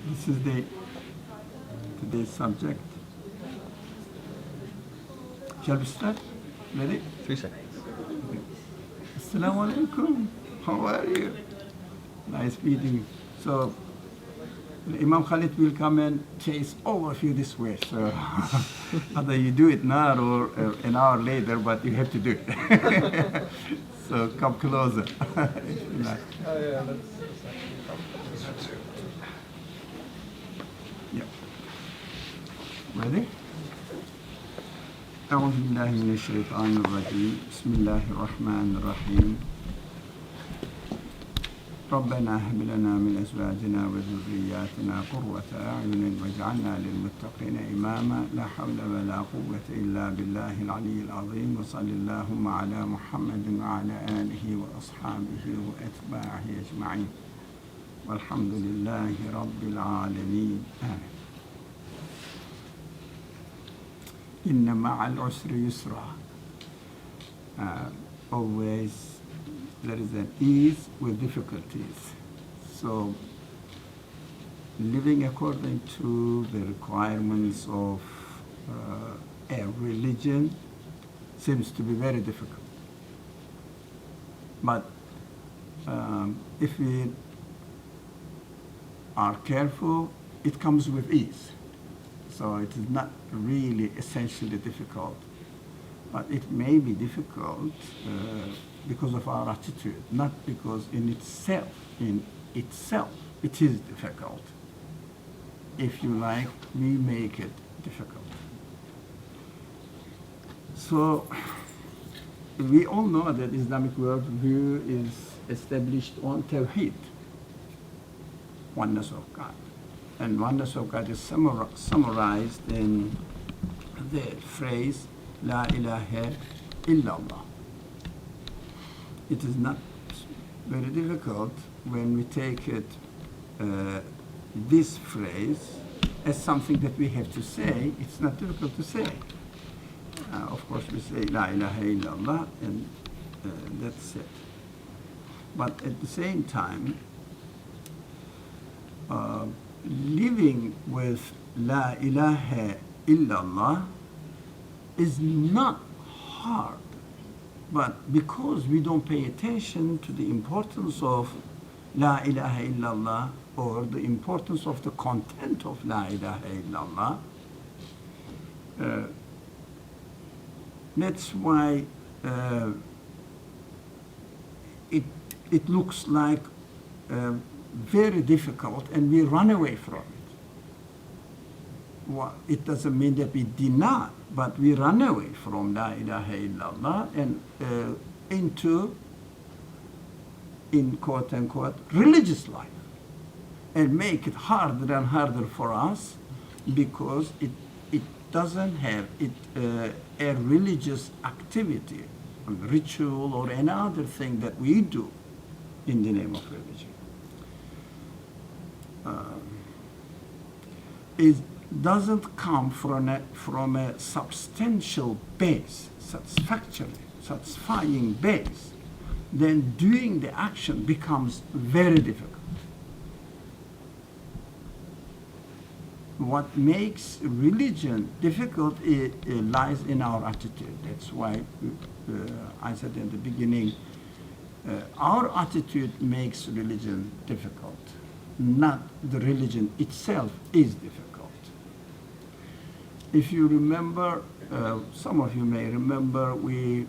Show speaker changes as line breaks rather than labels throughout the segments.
This is the today's subject. Shall we start? Ready?
3 seconds.
Assalamu alaikum. How are you? Nice meeting you. So, Imam Khalid will come and chase all of you this way. So, either you do it now or an hour later, but you have to do it. So, come closer. Yeah. Ready? أعوذ بالله من الشيطان الرجيم بسم الله الرحمن الرحيم ربنا هب لنا من أزواجنا وذرياتنا قرة أعين واجعلنا للمتقين إماما لا حول ولا قوة إلا بالله العلي العظيم وصل اللهم على محمد وعلى آله وأصحابه وأتباعه أجمعين والحمد لله رب العالمين آمين. إن مع العسر يسرا. Always there is an ease with difficulties. So living according to the requirements of a religion seems to be very difficult. But if we are careful, it comes with ease. So it is not really essentially difficult, but it may be difficult because of our attitude, not because in itself it is difficult. If you like, we make it difficult. So we all know that Islamic worldview is established on Tawheed, oneness of God. And oneness of God is summarized in the phrase, La ilaha illallah. It is not very difficult when we take it, this phrase, as something that we have to say. It's not difficult to say. Of course, we say La ilaha illallah, and that's it. But at the same time, living with La ilaha illallah is not hard, but because we don't pay attention to the importance of La ilaha illallah or the importance of the content of La ilaha illallah, that's why it looks like very difficult, and we run away from it. Well, it doesn't mean that we deny, but we run away from La ilaha illallah and into, in quote unquote, religious life, and make it harder and harder for us because it doesn't have a religious activity, a ritual, or any other thing that we do in the name of religion. It doesn't come from a substantial base, satisfying base, then doing the action becomes very difficult. What makes religion difficult lies in our attitude. That's why I said in the beginning, our attitude makes religion difficult. Not the religion itself is difficult. If you remember, some of you may remember, we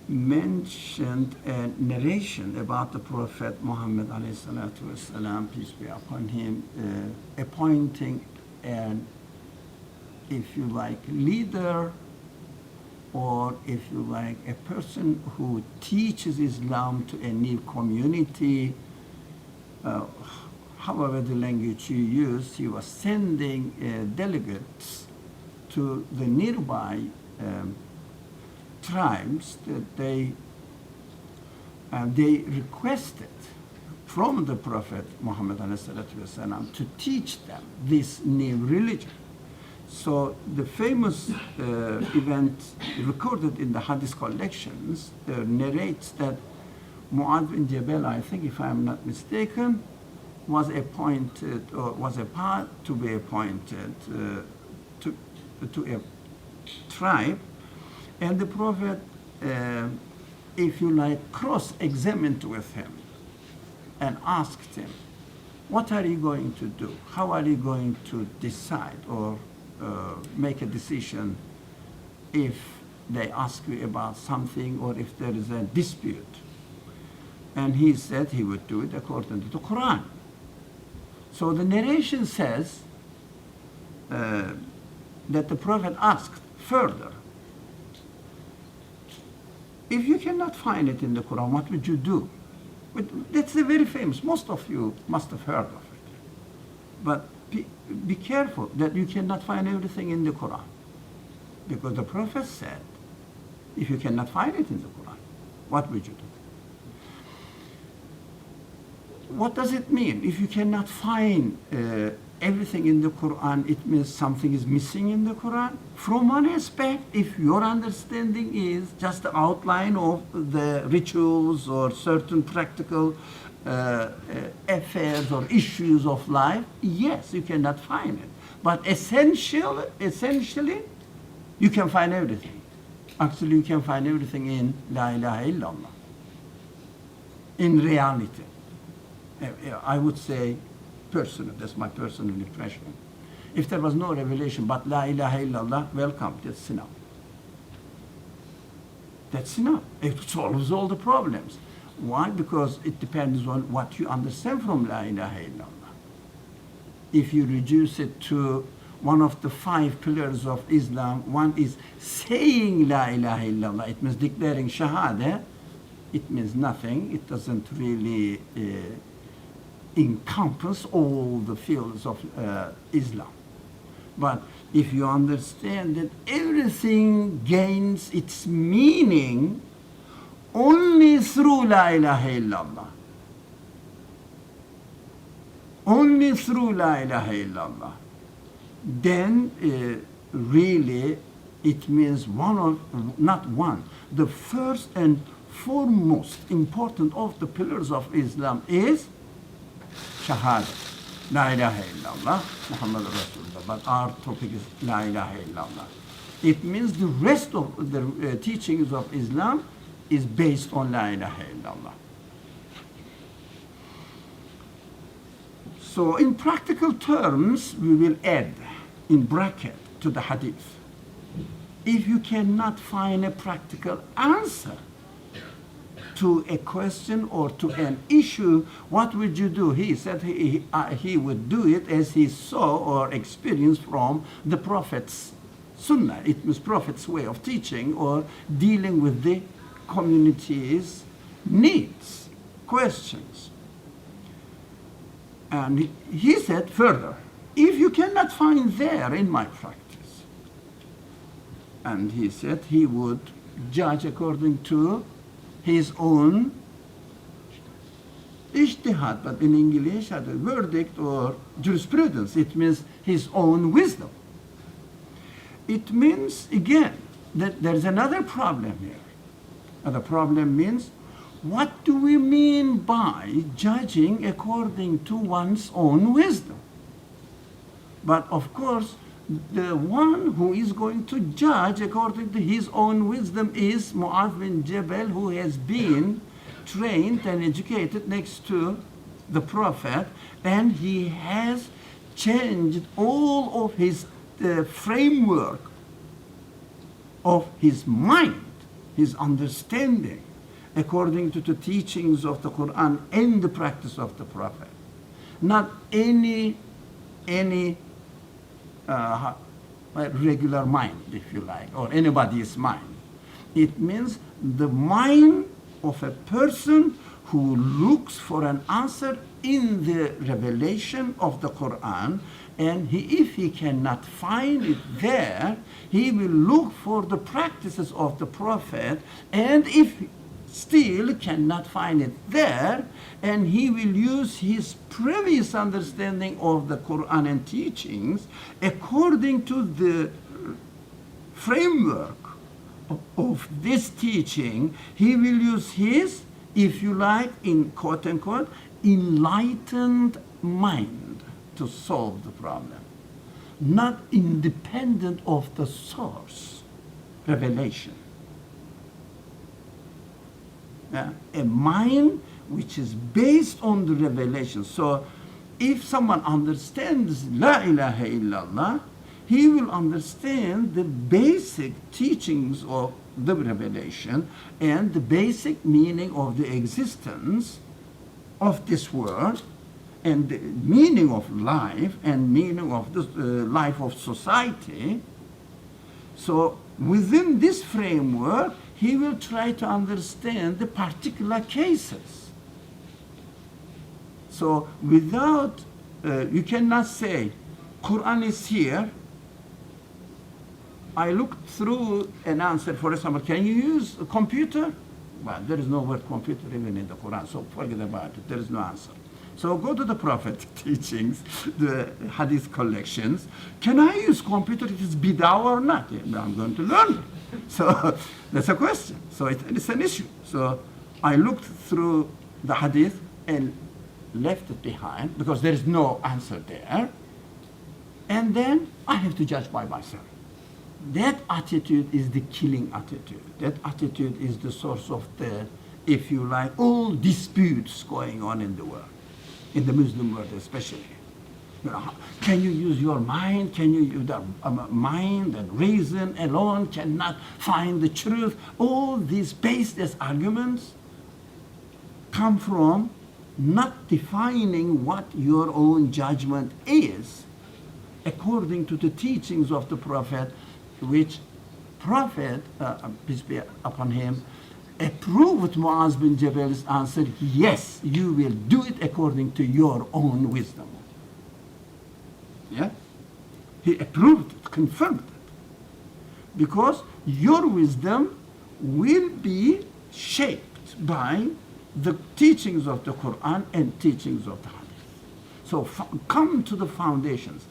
mentioned a narration about the Prophet Muhammad ﷺ, peace be upon him, appointing an, if you like, leader, or if you like, a person who teaches Islam to a new community, however the language you use. He was sending delegates to the nearby tribes that they requested from the Prophet Muhammad ﷺ to teach them this new religion. So the famous event recorded in the Hadith collections narrates that Mu'adh bin Jabal, I think, if I'm not mistaken, was appointed or was about to be appointed to a tribe, and the Prophet, if you like, cross-examined with him and asked him, what are you going to do? How are you going to decide or make a decision if they ask you about something or if there is a dispute? And he said he would do it according to the Quran. So the narration says that the Prophet asked further, if you cannot find it in the Quran, what would you do? That's very famous. Most of you must have heard of it. But be careful that you cannot find everything in the Quran. Because the Prophet said, if you cannot find it in the Quran, what would you do? What does it mean? If you cannot find everything in the Quran, it means something is missing in the Quran. From one aspect, if your understanding is just the outline of the rituals or certain practical affairs or issues of life, yes, you cannot find it. But essentially, you can find everything. Actually, you can find everything in La ilaha illallah. In reality. I would say, personal, that's my personal impression. If there was no revelation but La ilaha illallah, welcome, that's enough. That's enough. It solves all the problems. Why? Because it depends on what you understand from La ilaha illallah. If you reduce it to one of the 5 pillars of Islam, one is saying La ilaha illallah, it means declaring Shahada, it means nothing, it doesn't really encompass all the fields of Islam. But if you understand that everything gains its meaning only through La ilaha illallah, only through La ilaha illallah, then really it means the first and foremost important of the pillars of Islam is Shahada, La ilaha illallah, Muhammad Rasulullah. But our topic is La ilaha illallah. It means the rest of the teachings of Islam is based on La ilaha illallah. So in practical terms, we will add in bracket to the hadith. If you cannot find a practical answer to a question or to an issue, what would you do? He said he would do it as he saw or experienced from the Prophet's sunnah. It was Prophet's way of teaching or dealing with the community's needs, questions. And he said further, if you cannot find there in my practice, and he said he would judge according to his own ijtihad, but in English, a verdict or jurisprudence, it means his own wisdom. It means, again, that there's another problem here. And the problem means, what do we mean by judging according to one's own wisdom? But of course, the one who is going to judge according to his own wisdom is Mu'adh bin Jabal, who has been trained and educated next to the Prophet, and he has changed all of his framework of his mind, his understanding, according to the teachings of the Quran and the practice of the Prophet. Not any regular mind, if you like, or anybody's mind. It means the mind of a person who looks for an answer in the revelation of the Quran, and if he cannot find it there, he will look for the practices of the Prophet, and if still cannot find it there, and he will use his previous understanding of the Quran and teachings according to the framework of this teaching. He will use his if you like, in quote unquote, enlightened mind to solve the problem, not independent of the source, revelation. A mind which is based on the revelation. So if someone understands La ilaha illallah, he will understand the basic teachings of the revelation and the basic meaning of the existence of this world and the meaning of life and meaning of the life of society. So within this framework, he will try to understand the particular cases. So without, you cannot say, Quran is here. I looked through an answer, for example, can you use a computer? Well, there is no word computer even in the Quran, so forget about it, there is no answer. So go to the Prophet teachings, the Hadith collections. Can I use computer? It is bid'ah or not? Yeah, I'm going to learn it. So that's a question. So it's an issue. So I looked through the Hadith and left it behind because there is no answer there. And then I have to judge by myself. That attitude is the killing attitude. That attitude is the source of the, if you like, all disputes going on in the world, in the Muslim world especially. You know, can you use your mind? Can you use the mind and reason alone cannot find the truth? All these baseless arguments come from not defining what your own judgment is according to the teachings of the Prophet, which Prophet, peace be upon him, approved Muaz bin Jabal's answer, yes, you will do it according to your own wisdom. Yeah? He approved it, confirmed it. Because your wisdom will be shaped by the teachings of the Quran and teachings of the Hadith. So come to the foundations.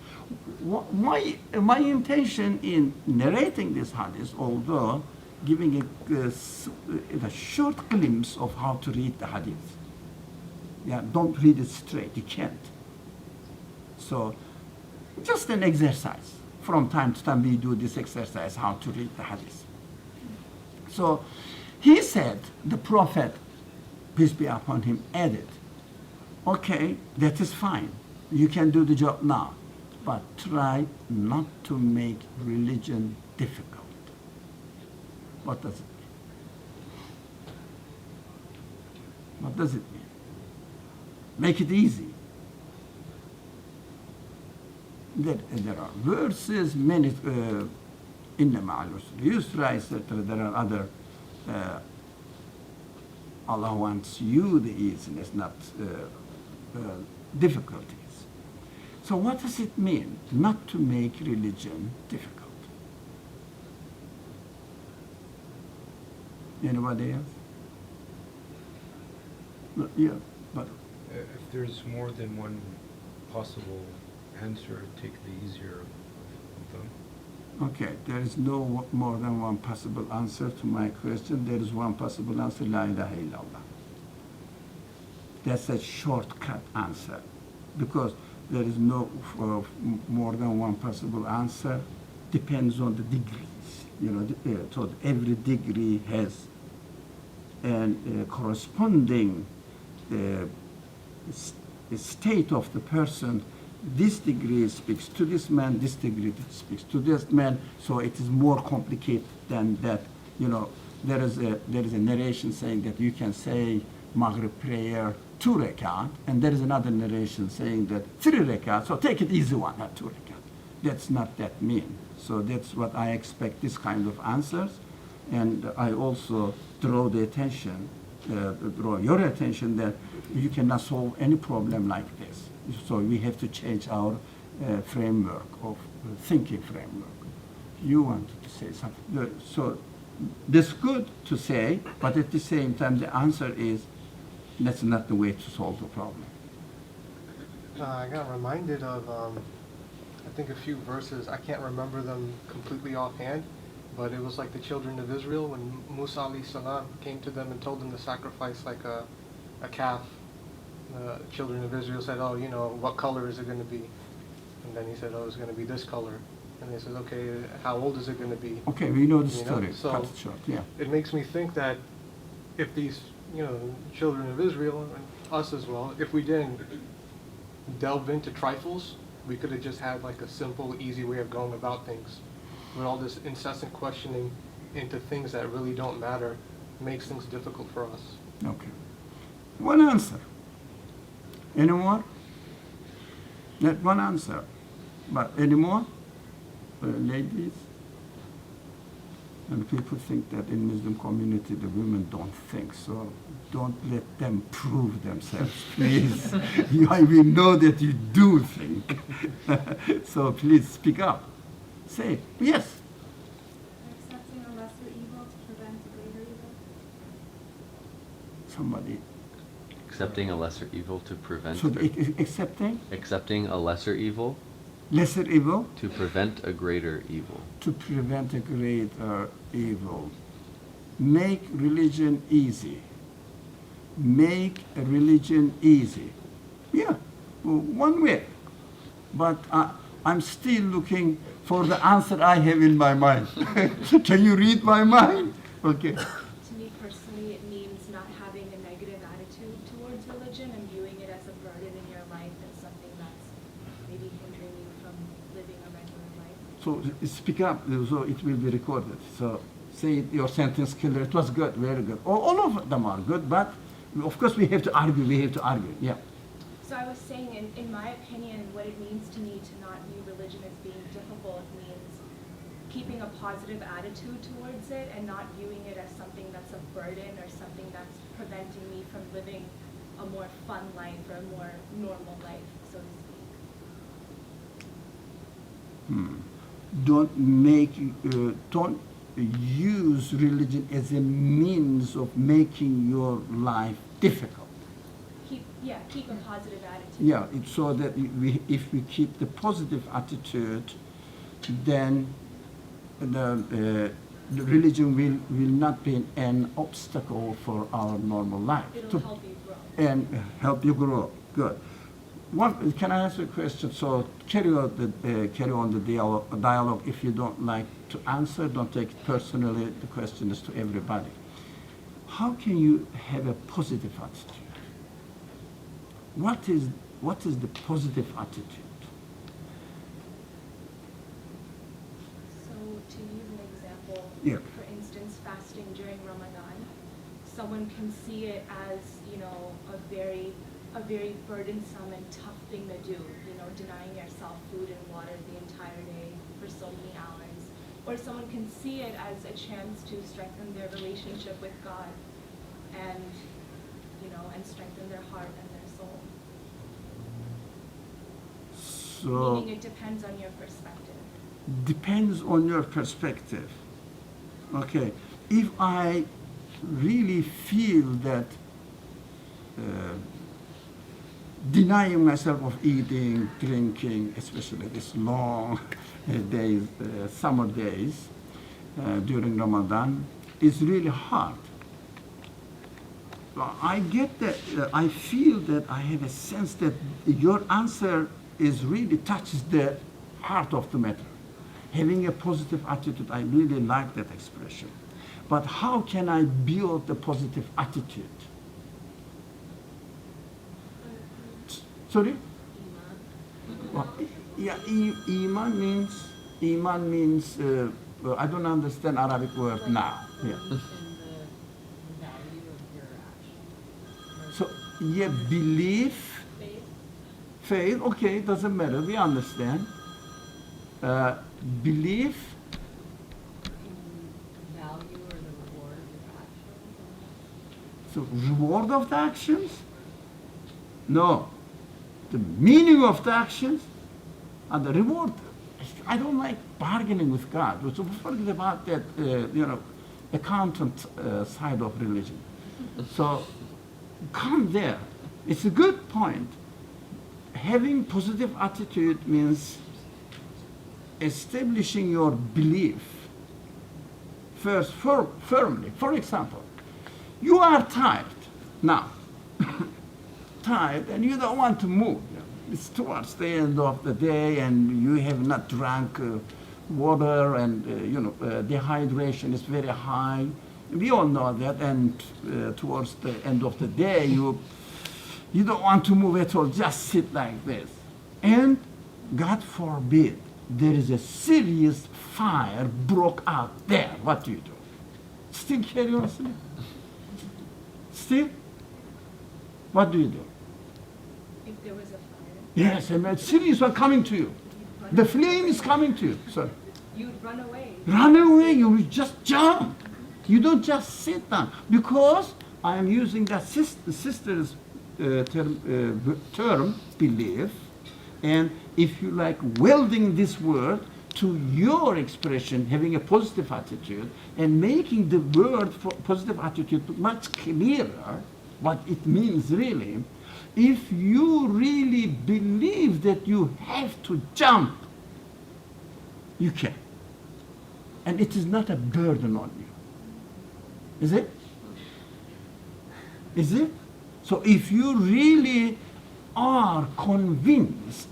My intention in narrating this Hadith, although giving a short glimpse of how to read the Hadith. Yeah, don't read it straight, you can't. So just an exercise. From time to time we do this exercise, how to read the Hadith. So he said, the Prophet, peace be upon him, added, okay, that is fine. You can do the job now, but try not to make religion difficult. What does it mean? What does it mean? Make it easy. There are verses, many, inna ma'al usri yusra, etc. There are other, Allah wants you the easiness, not difficulties. So what does it mean not to make religion difficult? Anybody else? No, yeah, but
if there's more than one possible answer, take the easier of them.
okay, there is no more than one possible answer to my question. There is one possible answer, La ilaha illallah. That's a shortcut answer, because there is no more than one possible answer. Depends on the degrees. You know, so every degree has a corresponding state of the person. This degree speaks to this man, this degree speaks to this man, so it is more complicated than that. You know, there is a narration saying that you can say Maghrib prayer 2 rakat, and there is another narration saying that 3 rakat, so take it easy one, not 2 rakat. That's not that mean. So that's what I expect, this kind of answers. And I also draw the attention, draw your attention that you cannot solve any problem like this. So we have to change our framework of thinking framework. You wanted to say something. So that's good to say, but at the same time the answer is that's not the way to solve the problem.
I got reminded of, I think a few verses, I can't remember them completely offhand, but it was like the children of Israel when Musa alayhi salam came to them and told them to sacrifice like a calf. The children of Israel said, "Oh, you know, what color is it going to be?" And then he said, "Oh, it's going to be this color." And they said, "Okay, how old is it going to be?"
Okay, we know the
You know,
story.
so-
Cut it short. Yeah.
It makes me think that if these, children of Israel, and us as well, if we didn't delve into trifles, we could have just had like a simple, easy way of going about things. With all this incessant questioning into things that really don't matter, makes things difficult for us.
Okay. One answer. Any more? Not one answer. But any more? Ladies? And people think that in Muslim community the women don't think, so don't let them prove themselves, please. We know that you do think. So please speak up. Say, yes.
Accepting a lesser evil to prevent a greater evil.
Somebody.
Accepting a lesser evil to prevent
So accepting
accepting a lesser evil
lesser evil
to prevent a greater evil.
to prevent a greater evil. Make religion easy. Make a religion easy. Yeah, one way. But I'm still looking for the answer I have in my mind. Can you read my mind? Okay.
To me personally, it means not having a negative attitude towards religion and viewing it as a burden in your life and something that's maybe hindering you from living a regular life.
So speak up, so it will be recorded. So say your sentence killer. It was good, very good. All of them are good, but of course we have to argue. Yeah.
So I was saying, in my opinion, what it means to me to not view religion as being difficult means keeping a positive attitude towards it and not viewing it as something that's a burden or something that's preventing me from living a more fun life or a more normal life, so to speak.
Don't use religion as a means of making your life difficult.
Keep a positive attitude.
Yeah, it's so that if we keep the positive attitude, then the religion will not be an obstacle for our normal life.
It'll help you grow.
And help you grow. Good. Can I ask a question? So carry on the dialogue. If you don't like to answer, don't take it personally. The question is to everybody. How can you have a positive attitude? What is the positive attitude?
So to use an example,
Yeah.
for instance, fasting during Ramadan, someone can see it as, a very burdensome and tough thing to do, denying yourself food and water the entire day for so many hours. Or someone can see it as a chance to strengthen their relationship with God and, and strengthen their heart and their soul.
So
Meaning it depends on your perspective.
depends on your perspective. Okay, if I really feel that denying myself of eating, drinking, especially these long days, summer days during Ramadan, is really hard. I get that, I feel that I have a sense that your answer is really touches the heart of the matter. Having a positive attitude, I really like that expression. But how can I build a positive attitude? Sorry? Well, yeah, iman means well, I don't understand Arabic word now. Yeah. So, yeah, belief, faith, okay, doesn't matter, we understand. Belief,
Value or the reward of your actions?
so reward of the actions? No. The meaning of the actions and the reward. I don't like bargaining with God. So forget about that, accountant side of religion. So come there. It's a good point. Having positive attitude means establishing your belief first firmly. For example, you are tired now, tired, and you don't want to move. It's towards the end of the day, and you have not drunk water, and dehydration is very high. We all know that, and towards the end of the day, you don't want to move at all. Just sit like this, and God forbid, there is a serious fire broke out there. What do you do? Still carry on sleeping? Still? What do you do?
If there was a fire,
Yes, a serious one coming to you.
you'd run
The
away.
flame is coming to you. So
You'd run away.
run away, you will just jump. You don't just sit down. Because I am using that sister's term, belief, and if you like welding this word to your expression, having a positive attitude, and making the word for positive attitude much clearer, what it means really, if you really believe that you have to jump, you can. And it is not a burden on you. Is it? Is it? So if you really are convinced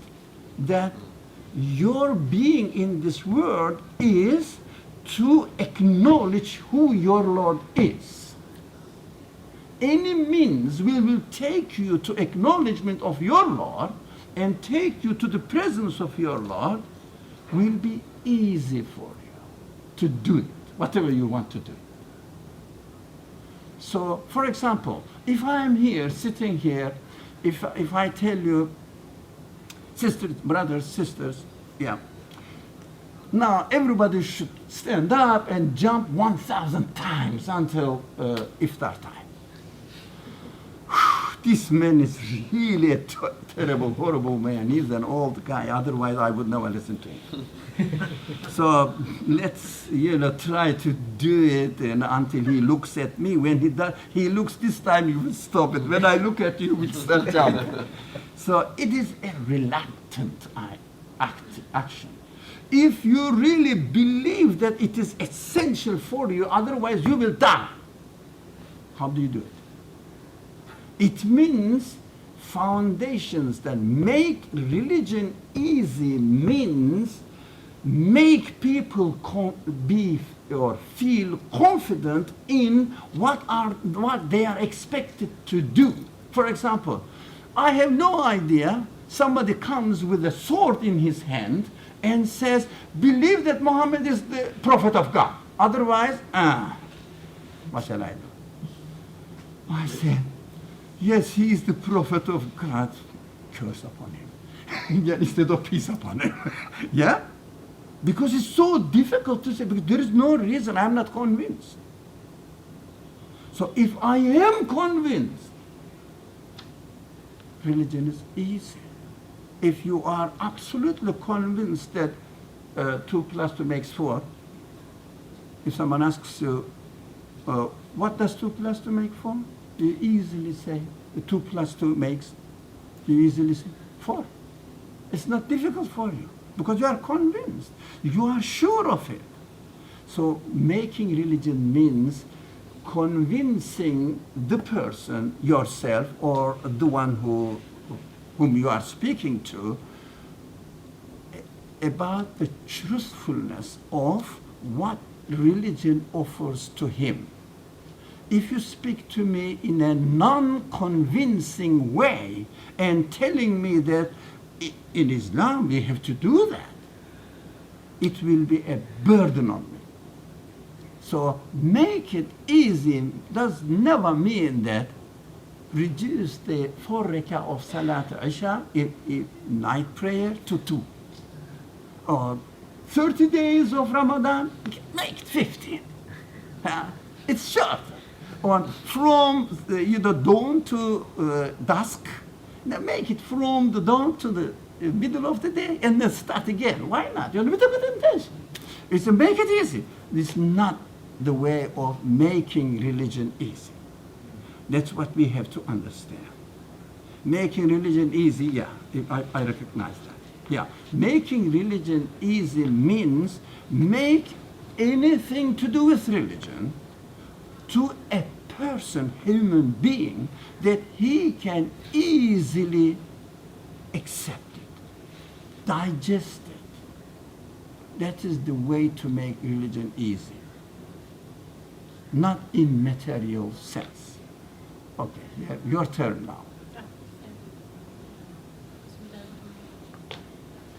that your being in this world is to acknowledge who your Lord is, any means will take you to acknowledgement of your Lord and take you to the presence of your Lord will be easy for you to do it, whatever you want to do. So, for example, if I am here, sitting here, if I tell you, sisters, brothers, sisters, yeah, now everybody should stand up and jump 1,000 times until iftar time. This man is really a terrible, horrible man. He's an old guy. Otherwise, I would never listen to him. So let's, try to do it and until he looks at me. When he looks this time, you will stop it. When I look at you, we'll start jumping. So it is a reluctant action. If you really believe that it is essential for you, otherwise you will die. How do you do it? It means foundations that make religion easy means make people be or feel confident in what they are expected to do. For example, I have no idea. Somebody comes with a sword in his hand and says, "Believe that Muhammad is the prophet of God. Otherwise, what shall I do?" I said, "Yes, he is the prophet of God. Curse upon him." Yeah, instead of peace upon him. Yeah? Because it's so difficult to say, because there is no reason, I'm not convinced. So if I am convinced, religion is easy. If you are absolutely convinced that 2 plus 2 makes 4, if someone asks you, what does 2 plus 2 make 4? You easily say, 2 plus 2 makes, you easily say 4. It's not difficult for you because you are convinced. You are sure of it. So making religion means convincing the person, yourself, or the one whom you are speaking to, about the truthfulness of what religion offers to him. If you speak to me in a non-convincing way and telling me that in Islam we have to do that, it will be a burden on me. So make it easy does never mean that reduce the 4 rak'ah of Salat Isha, night prayer, to 2. Or 30 days of Ramadan, make it 15. It's short. Or from the dawn to dusk, now make it from the dawn to the middle of the day and then start again. Why not? With a good intention. It's to make it easy. It's not the way of making religion easy. That's what we have to understand. Making religion easy, yeah, I recognize that. Yeah, making religion easy means make anything to do with religion to a person, human being, that he can easily accept it, digest it. That is the way to make religion easy, not in material sense. Okay, your turn now.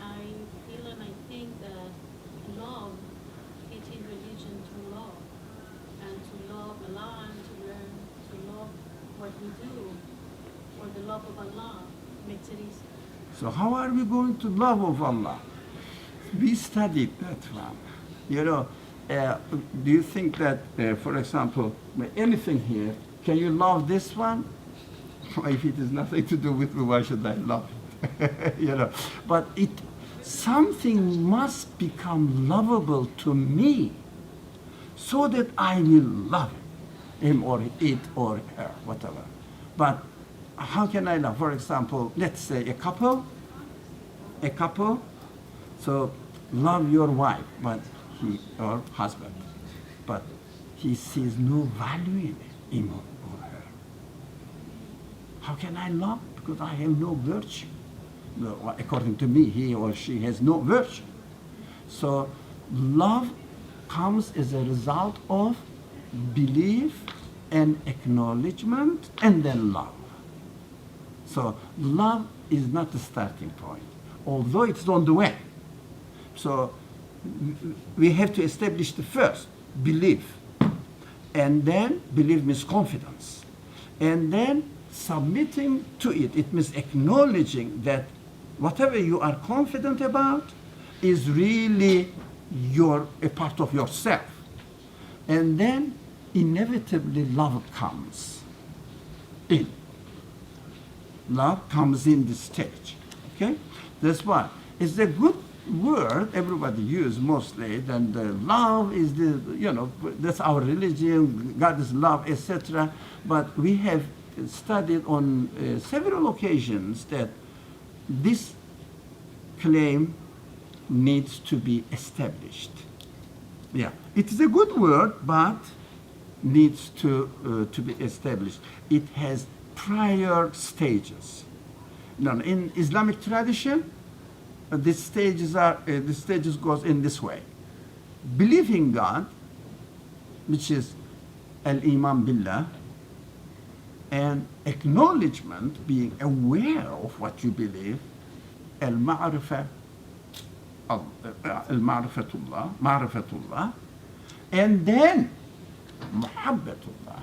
I feel and I think that love, teaching religion to love, and to love Allah and to learn to love what we do, or the love of Allah, makes it easy.
So how are we going to love of Allah? We studied that one. You know, do you think that, for example, anything here, can you love this one? If it is nothing to do with me, why should I love it? You know, but something must become lovable to me, so that I will love him or it or her, whatever. But how can I love? For example, let's say a couple, so love your wife, but he or husband, but he sees no value in it, him or her. How can I love? Because I have no virtue. No, according to me, he or she has no virtue. So love comes as a result of belief and acknowledgement and then love. So love is not the starting point, although it's on the way. So we have to establish the first, belief. And then belief means confidence. And then submitting to it. It means acknowledging that whatever you are confident about is really a part of yourself. And then inevitably love comes in. Love comes in this stage. Okay? That's why it's a good word everybody uses mostly. Then the love is that's our religion, God is love, etc. But we have studied on several occasions that this claim needs to be established. Yeah, it is a good word, but needs to be established. It has prior stages. Now, in Islamic tradition, the stages goes in this way: believing God, which is al-iman billah, and acknowledgement, being aware of what you believe, al-ma'rifah, ma'rifatullah, and then muhabbatullah.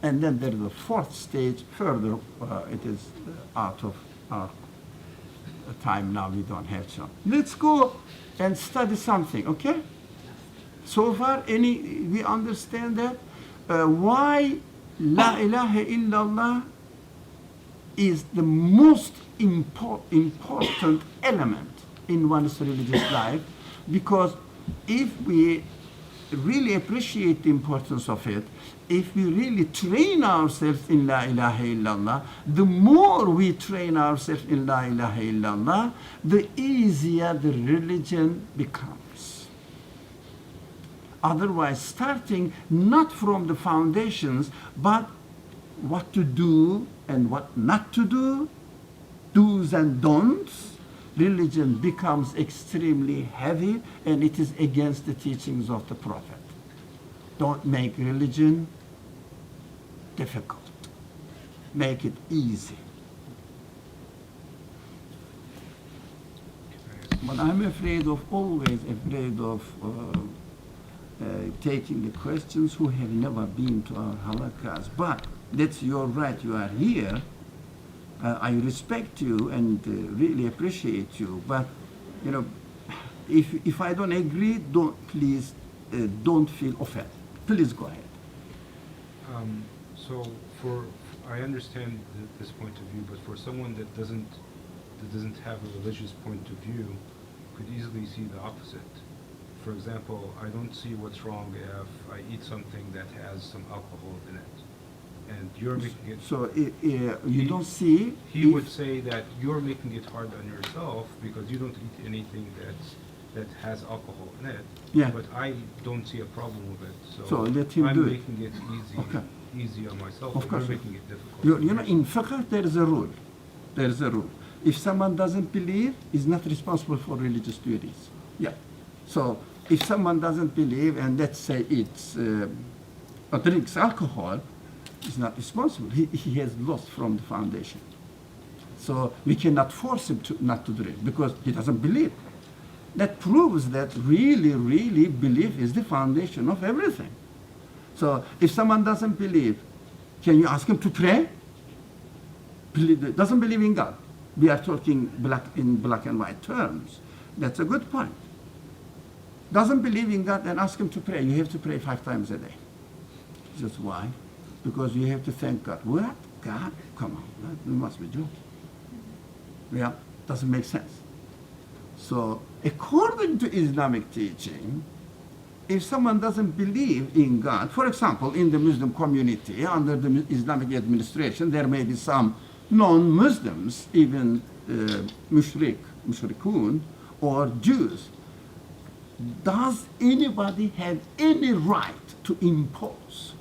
And then there is a fourth stage further. It is out of our time now, we don't have so. Let's go and study something, okay? So far, we understand that why La ilaha illallah is the most important element in one's religious life, because if we really appreciate the importance of it, if we really train ourselves in La ilaha illallah, the more we train ourselves in La ilaha illallah, the easier the religion becomes. Otherwise, starting not from the foundations, but what to do and what not to do, do's and don'ts, religion becomes extremely heavy, and it is against the teachings of the Prophet. Don't make religion difficult. Make it easy. But I'm always afraid of taking the questions who have never been to our halakas. But that's your right, you are here. I respect you and really appreciate you. But, if I don't agree, please don't feel offended. Please go ahead.
So I understand this point of view, but for someone that doesn't have a religious point of view, could easily see the opposite. For example, I don't see what's wrong if I eat something that has some alcohol in it, and you're making it.
So you don't see.
He would say that you're making it hard on yourself because you don't eat anything that's that has alcohol in it.
Yeah.
But I don't see a problem with it,
So let him
I'm
do it.
making it easy,
Okay.
easy on myself,
Of
but
course.
you're making it difficult.
You know, in fiqh, there is a rule. There is a rule. If someone doesn't believe, is not responsible for religious duties. Yeah. So if someone doesn't believe, and let's say it's or drinks alcohol, he's not responsible. He has lost from the foundation. So we cannot force him to not to drink because he doesn't believe. That proves that really, really belief is the foundation of everything. So if someone doesn't believe, can you ask him to pray? Doesn't believe in God. We are talking in black and white terms. That's a good point. Doesn't believe in God, then ask him to pray. You have to pray 5 times a day. Just why? Because you have to thank God. What? God? Come on, you must be joking. Yeah, doesn't make sense. So according to Islamic teaching, if someone doesn't believe in God, for example, in the Muslim community, under the Islamic administration, there may be some non-Muslims, even mushrikun, or Jews. Does anybody have any right to impose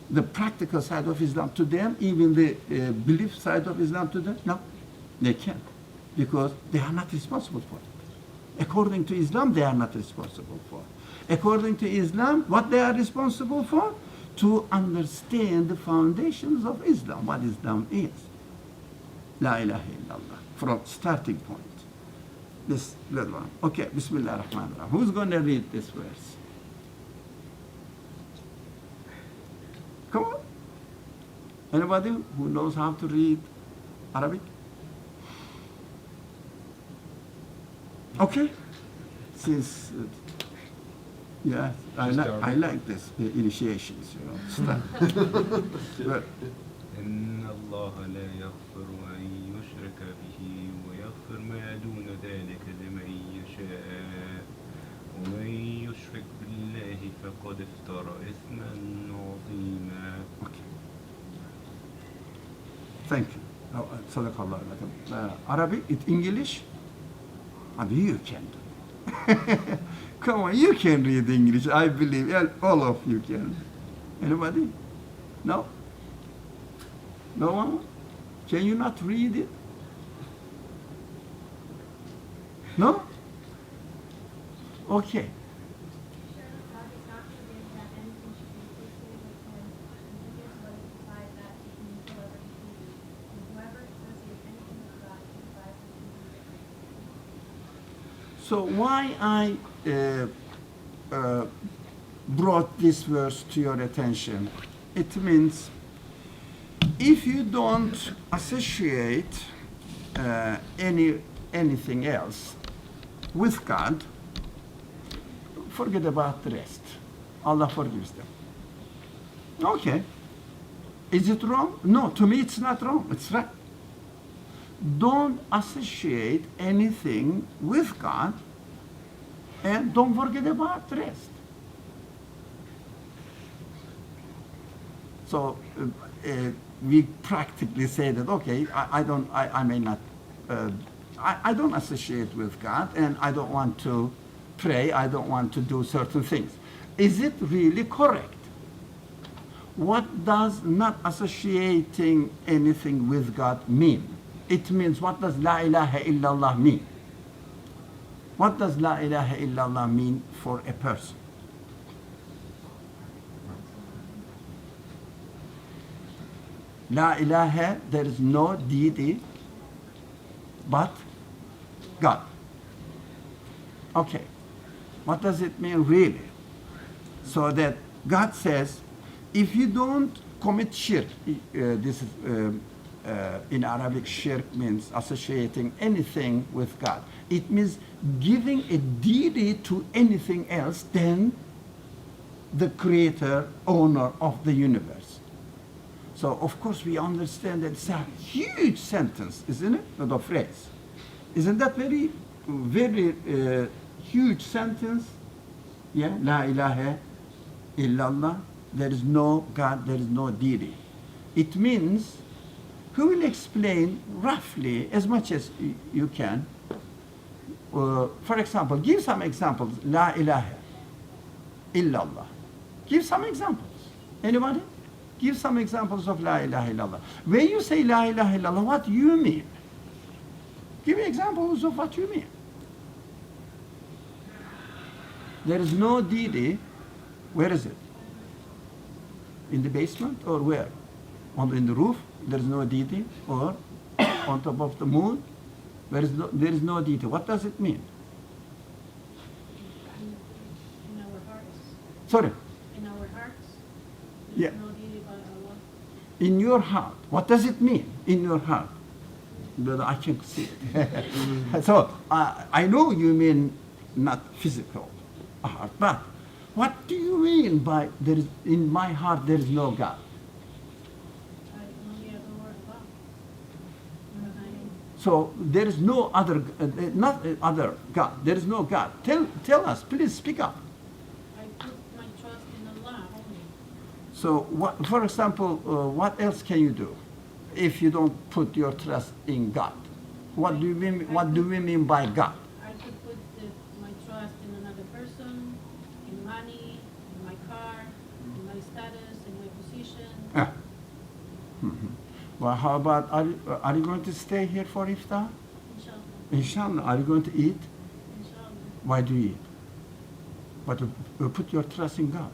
the practical side of Islam to them, even the belief side of Islam to them? No, they can't, because they are not responsible for it. According to Islam, they are not responsible for it. According to Islam, what they are responsible for? To understand the foundations of Islam, what Islam is. La ilaha illallah, from starting point. This little one. Okay, Bismillah ar-Rahman ar-Rahim. Who's going to read this verse? Come on. Anybody who knows how to read Arabic? Okay. Since, yeah, I like this, initiations, you know, stuff. But,
إن الله لا يغفر أن يشرك به ويغفر ما دون ذلك لمن يشاء ومن يشرك بالله فقد افترى إثما عظيما.
okay. Thank you. صدق الله العظيم. Arabic, it's English? And you can do. Come on, you can read English. I believe all of you can. Anybody? No? No one? Can you not read it? No? Okay. So why I brought this verse to your attention, it means if you don't associate anything else with God, forget about the rest. Allah forgives them. Okay. Is it wrong? No, to me it's not wrong. It's right. Don't associate anything with God, and don't forget about the rest. So we practically say that, okay, I don't associate with God, and I don't want to pray, I don't want to do certain things. Is it really correct? What does not associating anything with God mean? It means, what does La ilaha illallah mean? What does La ilaha illallah mean for a person? La ilaha, there is no deity but God. Okay, what does it mean really? So that God says, if you don't commit shirk, this is in Arabic, shirk means associating anything with God. It means giving a deity to anything else than the creator, owner of the universe. So of course we understand that it's a huge sentence, isn't it? The phrase. Isn't that very, very huge sentence? Yeah, La ilaha illallah. There is no God, there is no deity. It means, who will explain roughly, as much as you can, For example, give some examples. La ilaha illallah. Give some examples. Anybody? Give some examples of la ilaha illallah. When you say la ilaha illallah, what do you mean? Give me examples of what you mean. There is no deity. Where is it? In the basement or where? In the roof? There is no deity? Or on top of the moon? There is no deity. What does it mean?
In our hearts.
Sorry.
In our hearts.
Yeah.
There's no deity but Allah.
In your heart. What does it mean? In your heart. But I can't see it. So I know you mean not physical heart, but what do you mean by there is in my heart there is no God?
I only adore Allah. And I
So there is no other, not other God. There is no God. Tell us, please speak up.
put my trust in Allah only.
So, what, for example, what else can you do if you don't put your trust in God? What do we mean by God?
I could put my trust in another person, in money, in my car, in my status, in my position.
Ah. Mhm. Well, how about, are you going to stay here for iftar?
Inshallah.
Inshallah. Are you going to eat?
Inshallah.
Why do you eat? But put your trust in God.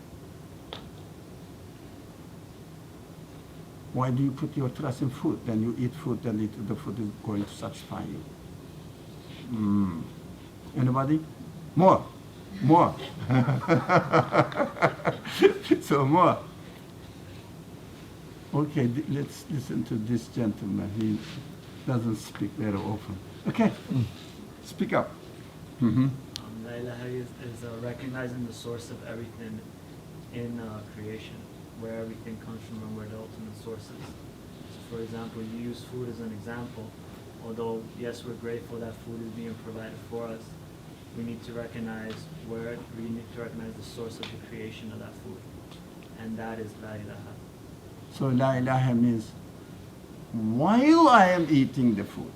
Why do you put your trust in food? Then you eat food, then the food is going to satisfy you. Anybody? More. So more. Okay, let's listen to this gentleman. He doesn't speak very often. Okay, speak up. Mm-hmm.
La ilaha is recognizing the source of everything in creation, where everything comes from and where the ultimate source is. So for example, you use food as an example. Although, yes, we're grateful that food is being provided for us, we need to recognize the source of the creation of that food. And that is La ilaha.
So la ilaha means while I am eating the food,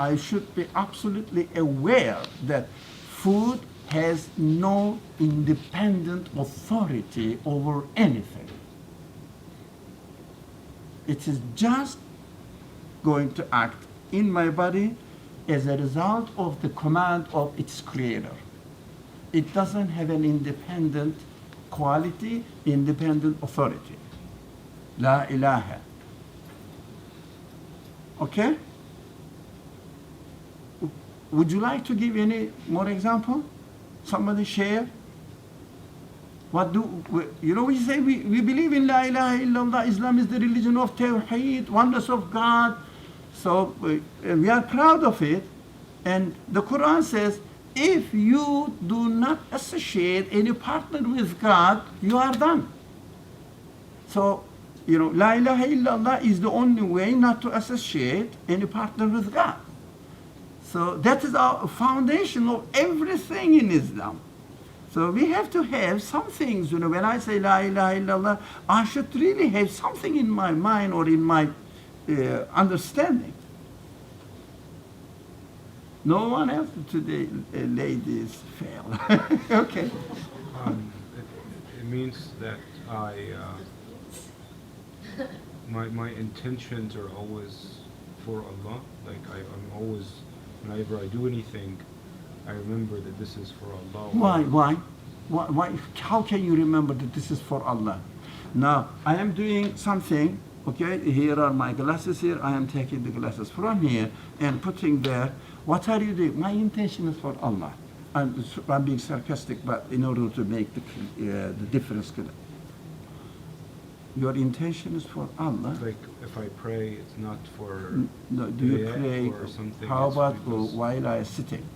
I should be absolutely aware that food has no independent authority over anything. It is just going to act in my body as a result of the command of its creator. It doesn't have an independent quality, independent authority. La ilaha. Okay? Would you like to give any more example? Somebody share? We say we believe in La ilaha illallah. Islam is the religion of Tawheed, oneness of God. So we are proud of it. And the Quran says, if you do not associate any partner with God, you are done. So, La ilaha illallah is the only way not to associate any partner with God. So that is our foundation of everything in Islam. So we have to have some things, when I say La ilaha illallah, I should really have something in my mind or in my understanding. No one else today, ladies fail. Okay.
It means that my intentions are always for Allah. Like I'm always, whenever I do anything, I remember that this is for Allah.
Why? How can you remember that this is for Allah? Now, I am doing something, okay, here are my glasses here, I am taking the glasses from here and putting there. What are you doing? My intention is for Allah. I'm being sarcastic, but in order to make the difference clear. Your intention is for Allah.
Like if I pray, it's not for.
No, do you pray?
Or something?
How
it's
about
because-
while I am sitting?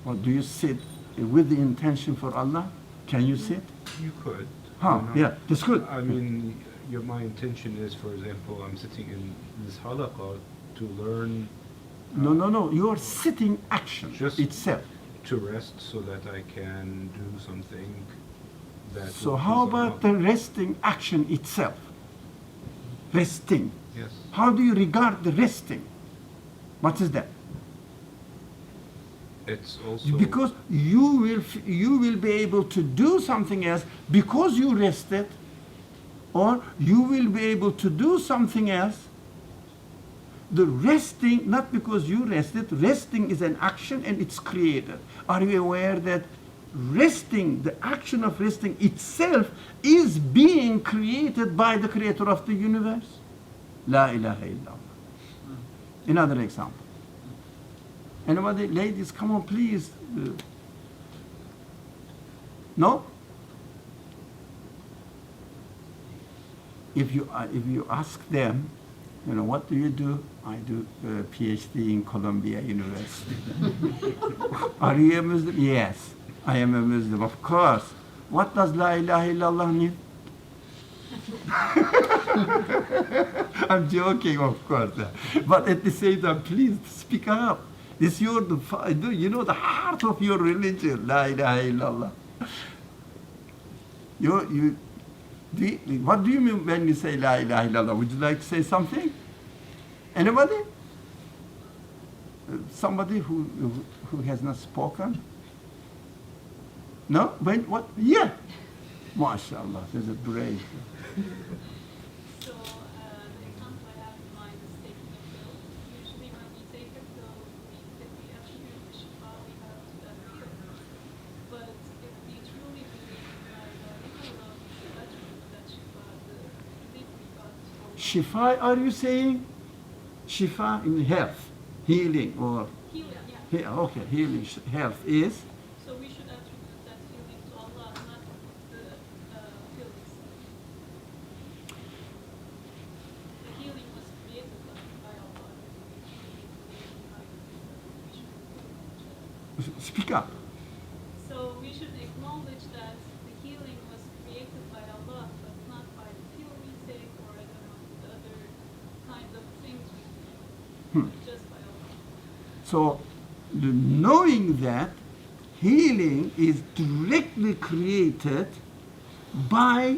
Or do you sit with the intention for Allah? Can you sit?
You could.
Huh?
why not?
Yeah, that's good.
I mean, my intention is, for example, I'm sitting in this halaqah to learn.
No. Your sitting action
Just-
itself.
To rest so that I can do something that.
So
will
how
please
about
Allah.
the resting action itself? Resting.
Yes.
How do you regard the resting? What is that?
It's also
Because you will be able to do something else because you rested, or you will be able to do something else. The resting, not because you rested, resting is an action and it's created. Are you aware that resting, the action of resting itself, is being created by the creator of the universe? La ilaha illallah. Another example. Anybody, ladies, come on, please. No? If you ask them, what do you do? I do a PhD in Columbia University. Are you a Muslim? Yes, I am a Muslim, of course. What does La ilaha illallah mean? I'm joking, of course. But at the same time, please speak up. It's the heart of your religion, La ilaha illallah. What do you mean when you say La ilaha illallah? Would you like to say something? Anybody? Somebody who has not spoken? No? What? Yeah. MashaAllah, there's a brave.
So, the example I have in mind is taking a pill. Usually when we take a pill, we attribute the shifa we have to that pill. But if we truly believe in Allah, we should attribute that shifa, the relief we got from
Shifa, are you saying? Shifa in health, healing, or
healing, yeah.
okay, healing, health is
So we should attribute that healing to Allah, not the pill itself. The healing was created by Allah. We should
speak up.
So we should acknowledge that the healing was created by Allah, but not by the pill we take or I don't know, the other kind of things we do, but just by Allah.
So, knowing that healing is directly created by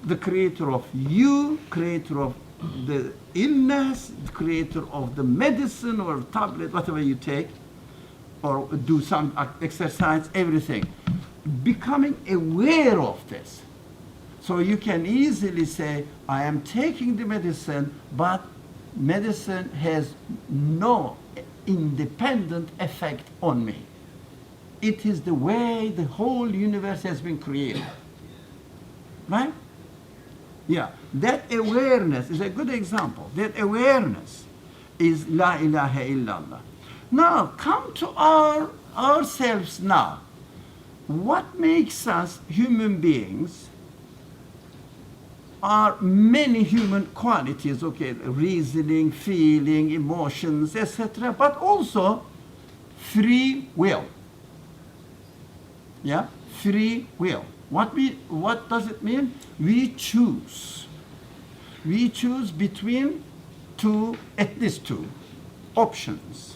the creator of you, creator of the illness, the creator of the medicine or tablet, whatever you take, or do some exercise, everything. Becoming aware of this. So you can easily say, I am taking the medicine, but medicine has no independent effect on me. It is the way the whole universe has been created. Right? Yeah. That awareness is a good example. That awareness is La ilaha illallah. Now, come to ourselves now. What makes us human beings are many human qualities, okay, reasoning, feeling, emotions, etc., but also free will. Yeah, free will. What does it mean? We choose. We choose between at least two options.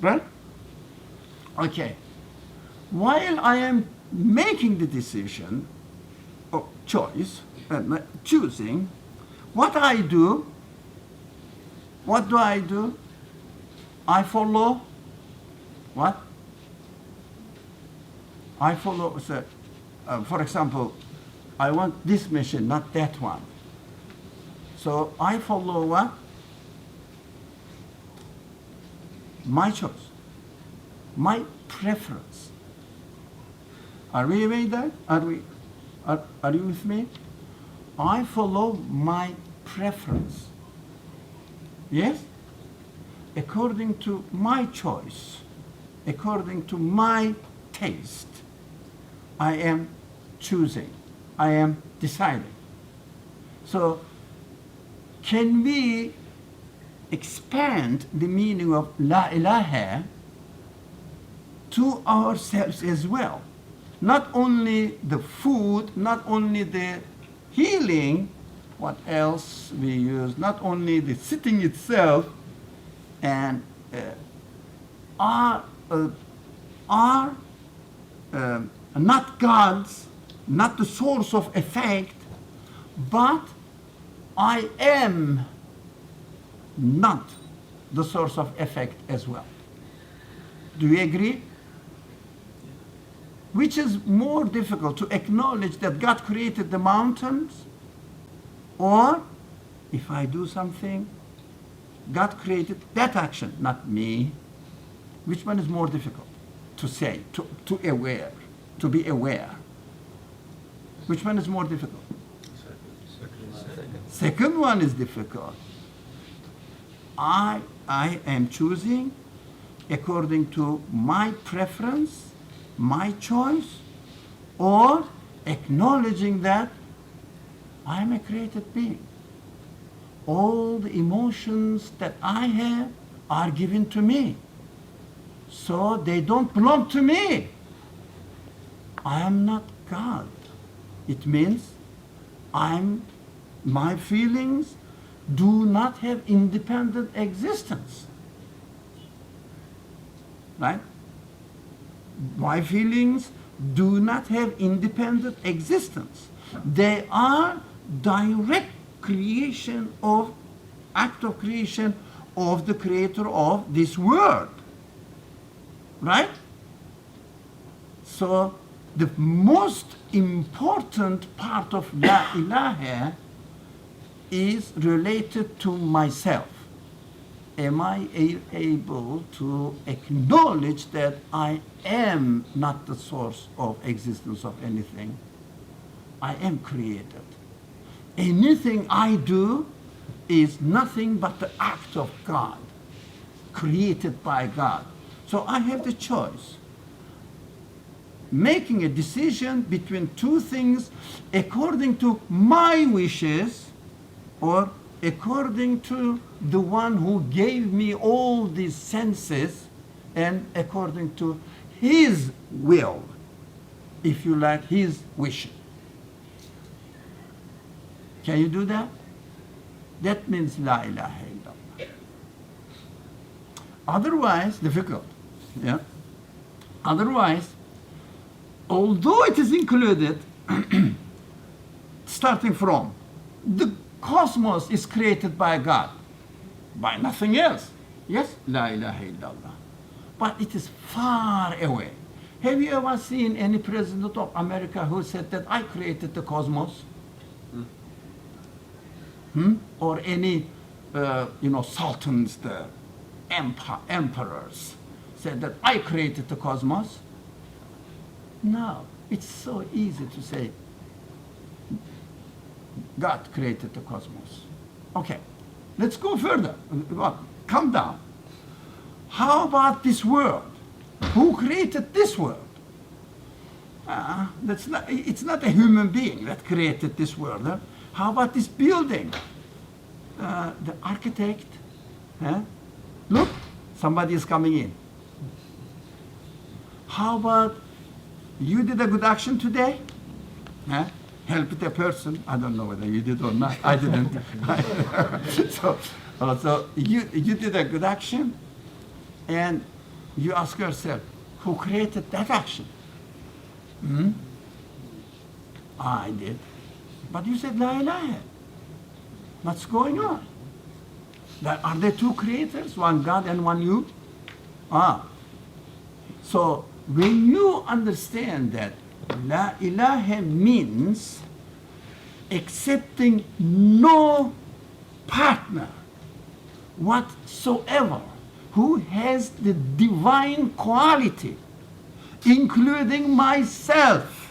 Right? Okay. While I am making the decision of choice, choosing, what do? What do? I follow what? I follow, for example, I want this machine, not that one. So I follow what? My choice, my preference. Are we with that? Are you with me? I follow my preference. Yes? According to my choice, according to my taste, I am choosing, I am deciding. So, can we expand the meaning of La ilaha to ourselves as well? Not only the food, not only the healing, what else we use, not only the sitting itself, and are not gods, not the source of effect, but I am not the source of effect as well. Do you agree? Which is more difficult, to acknowledge that God created the mountains, or if I do something, God created that action, not me. Which one is more difficult to say, to be aware? Which one is more difficult? Second one is difficult. I am choosing according to my preference, my choice, or acknowledging that I am a created being. All the emotions that I have are given to me. So they don't belong to me. I am not God. It means my feelings do not have independent existence. Right? My feelings do not have independent existence. They are direct act of creation of the creator of this world. Right? So the most important part of La ilaha is related to myself. Am I able to acknowledge that I am not the source of existence of anything? I am created. Anything I do is nothing but the act of God, created by God. So I have the choice. Making a decision between two things according to my wishes or according to the one who gave me all these senses and according to his will, if you like, his wish. Can you do that? That means La ilaha illallah. Otherwise, difficult. Yeah? Otherwise, although it is included, starting from the cosmos is created by God, by nothing else. Yes, La ilaha illallah. But it is far away. Have you ever seen any president of America who said that I created the cosmos? Or any, sultans, the emperors said that I created the cosmos? No, it's so easy to say God created the cosmos. Okay, let's go further. Calm down. How about this world? Who created this world? It's not a human being that created this world. Huh? How about this building? The architect? Huh? Look, somebody is coming in. How about you did a good action today? Huh? Helped a person. I don't know whether you did or not. I didn't. So you did a good action, and you ask yourself, who created that action? I did. But you said La ilaha. What's going on? Are there two creators, one God and one you? So when you understand that La ilaha means accepting no partner whatsoever who has the divine quality, including myself.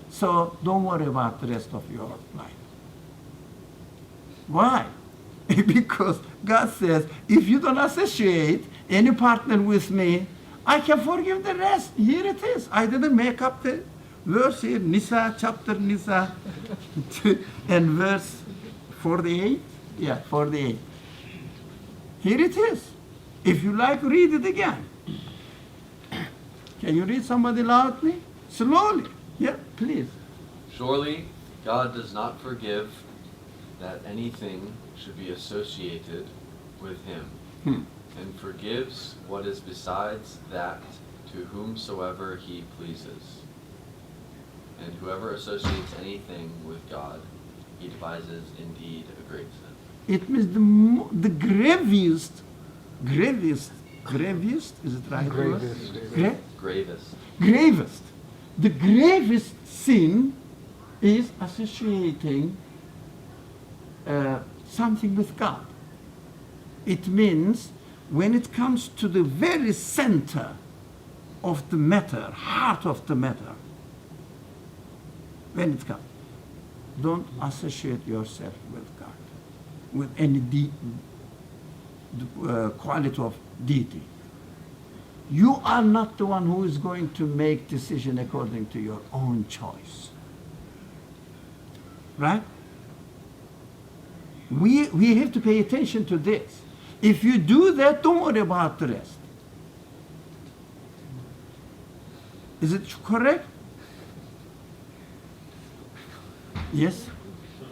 So don't worry about the rest of your life. Why? Because God says, if you don't associate any partner with me, I can forgive the rest. Here it is. I didn't make up the verse here, Nisa, chapter Nisa, and verse 48. Yeah, 48. Here it is. If you like, read it again. Can you read somebody loudly? Slowly. Yeah, please.
Surely God does not forgive that anything should be associated with him, and forgives what is besides that to whomsoever he pleases. And whoever associates anything with God, he devises indeed a great sin.
It means the gravest, is it right? word?
Gravest.
Gravest.
Gravest. The gravest sin is associating something with God. It means when it comes to the very center of the matter, heart of the matter, when it comes, don't associate yourself with God, with any quality of deity. You are not the one who is going to make decision according to your own choice. Right? We have to pay attention to this. If you do that, don't worry about the rest. Is it correct? Yes?
So,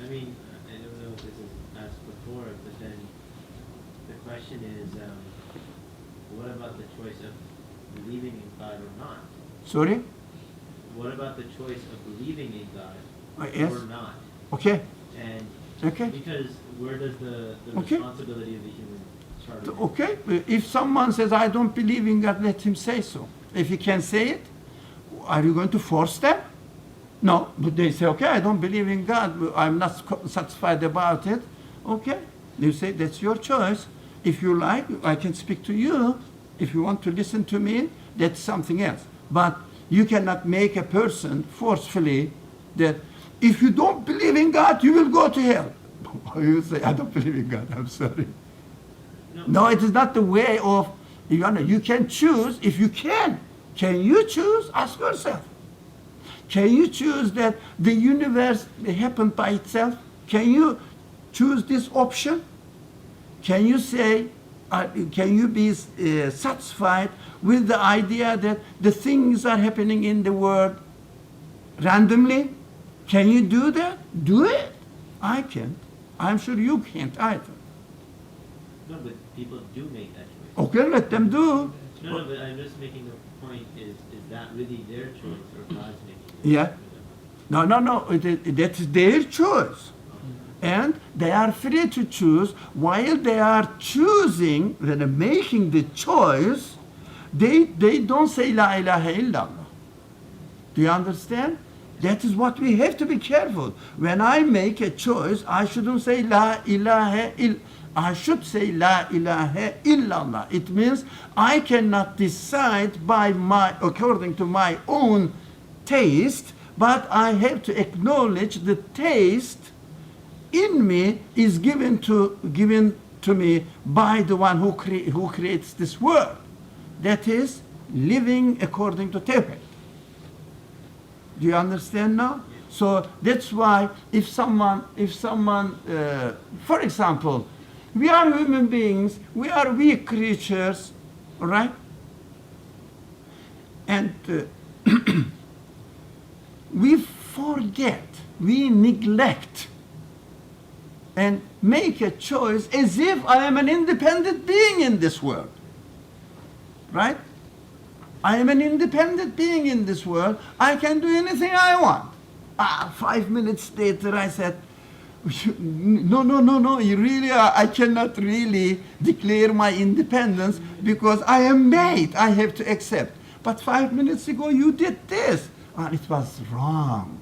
I mean, I don't know if this is asked before, but then the question is, what about the choice of believing in God or not?
Sorry?
What about the choice of believing in God
Yes.
or not?
Okay.
And
Okay.
because where does the
Okay.
responsibility of the human start? with?
Okay. If someone says, I don't believe in God, let him say so. If he can say it, are you going to force them? No, but they say, okay, I don't believe in God. I'm not satisfied about it. Okay. You say, that's your choice. If you like, I can speak to you. If you want to listen to me, that's something else. But you cannot make a person forcefully that if you don't believe in God, you will go to hell. You say, I don't believe in God, I'm sorry. No, it is not the way of, you can choose if you can. Can you choose? Ask yourself. Can you choose that the universe happened by itself? Can you choose this option? Can you say, can you be satisfied with the idea that the things are happening in the world randomly? Can you do that? Do it. I can't. I'm sure you can't either.
No, but people do make that choice.
Okay, let them do.
No, but I'm just making the point, is that really their choice or God's making it?
Yeah. No. That's their choice. And they are free to choose. While they are choosing, when they're making the choice, they don't say La ilaha illallah. Do you understand? That is what we have to be careful. When I make a choice, I shouldn't say La ilaha illallah. I should say La ilaha illallah. It means I cannot decide according to my own taste, but I have to acknowledge the taste in me is given to me by the one who creates this world. That is living according to Tawhid. Do you understand now? So that's why if someone, for example, we are human beings, we are weak creatures, right? And we forget, we neglect, and make a choice as if I am an independent being in this world, right? I am an independent being in this world. I can do anything I want. 5 minutes later, I said, no, you really are. I cannot really declare my independence because I am made. I have to accept. But 5 minutes ago, you did this. It was wrong.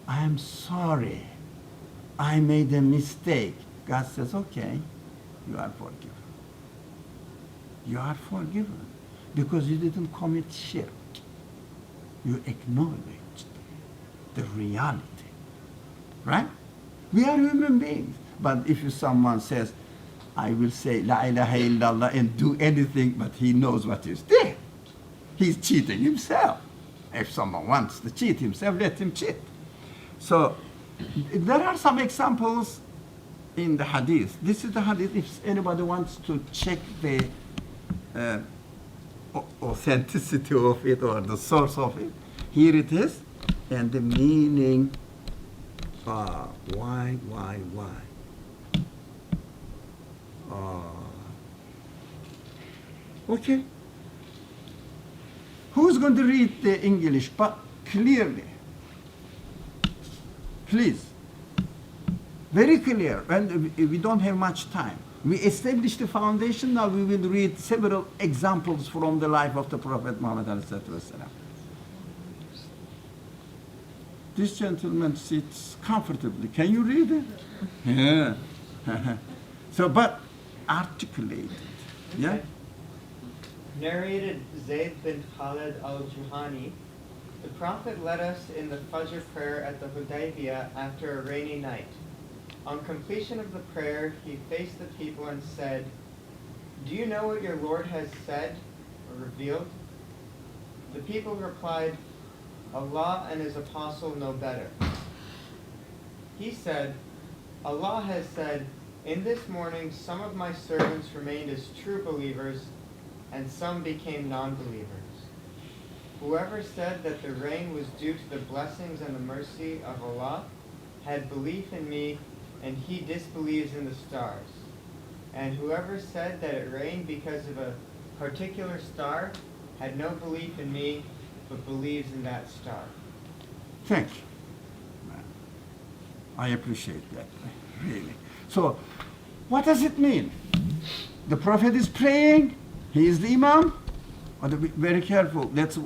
I am sorry. I made a mistake. God says, okay, you are forgiven. You are forgiven because you didn't commit shirk. You acknowledged the reality. Right? We are human beings. But if someone says, I will say La ilaha illallah and do anything, but he knows what he's doing, he's cheating himself. If someone wants to cheat himself, let him cheat. So there are some examples in the hadith. This is the hadith. If anybody wants to check the authenticity of it or the source of it, here it is. And the meaning, why? Okay. Who's going to read the English, but clearly? Please. Very clear, and we don't have much time. We established the foundation, now we will read several examples from the life of the Prophet Muhammad ﷺ. This gentleman sits comfortably. Can you read it? Yeah. So, but articulate it. Yeah?
Narrated Zayd bin Khalid al-Juhani, the Prophet led us in the Fajr prayer at the Hudaybiyah after a rainy night. On completion of the prayer, he faced the people and said, "Do you know what your Lord has said or revealed?" The people replied, "Allah and His Apostle know better." He said, "Allah has said, in this morning some of my servants remained as true believers, and some became non-believers. Whoever said that the rain was due to the blessings and the mercy of Allah had belief in me, and he disbelieves in the stars. And whoever said that it rained because of a particular star had no belief in me, but believes in that star."
Thank you. I appreciate that, really. So, what does it mean? The Prophet is praying, he is the Imam. Be very careful. That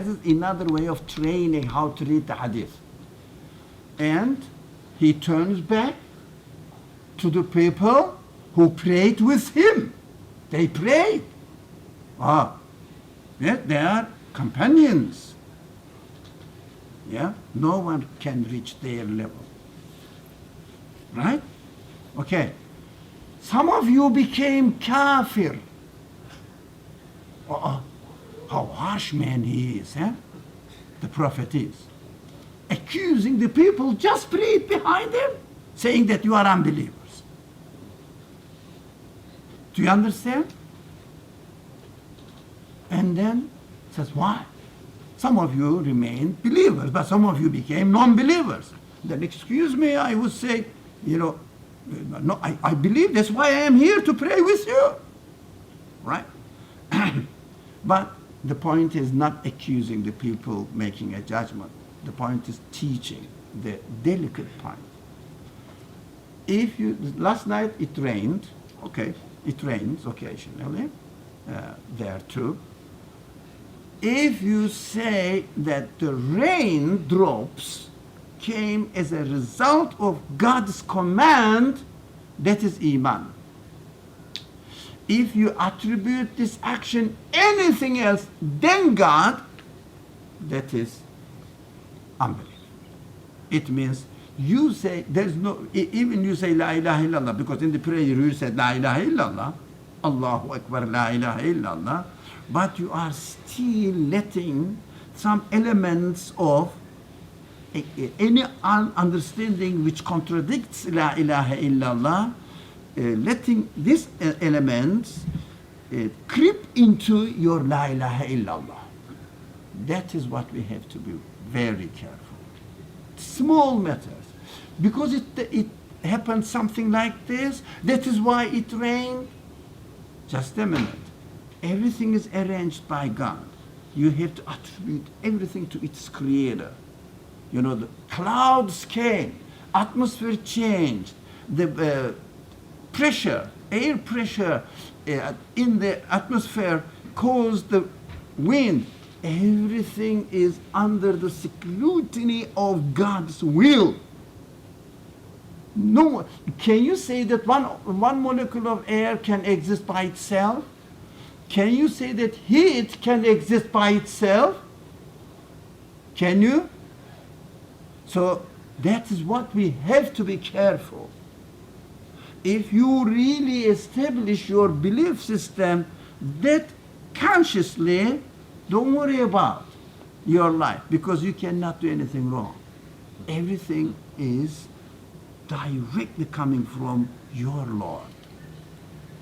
is another way of training how to read the Hadith. And he turns back to the people who prayed with him. They prayed. Yeah, they are companions. Yeah, no one can reach their level. Right? Okay. Some of you became kafir. How harsh man he is, huh? The Prophet is. Accusing the people just prayed behind him, saying that you are unbelievers. Do you understand? And then says, why? Some of you remained believers, but some of you became non-believers. Then, excuse me, I would say, no, I believe, that's why I am here to pray with you. Right? But the point is not accusing the people, making a judgment. The point is teaching the delicate point. Last night it rained, okay, it rains occasionally there too. If you say that the rain drops came as a result of God's command, that is Iman. If you attribute this action anything else than God, that is unbelief. It means you say, there's no, even you say La ilaha illallah, because in the prayer you said La ilaha illallah, Allahu Akbar, La ilaha illallah, but you are still letting some elements of any understanding which contradicts La ilaha illallah, letting these elements creep into your La ilaha illallah. That is what we have to be very careful. Small matters. Because it happened something like this, that is why it rained. Just a minute. Everything is arranged by God. You have to attribute everything to its creator. The clouds came, atmosphere changed, the pressure, air pressure in the atmosphere caused the wind. Everything is under the scrutiny of God's will. No, can you say that one molecule of air can exist by itself? Can you say that heat can exist by itself? Can you? So that is what we have to be careful. If you really establish your belief system, that consciously, don't worry about your life, because you cannot do anything wrong. Everything is directly coming from your Lord.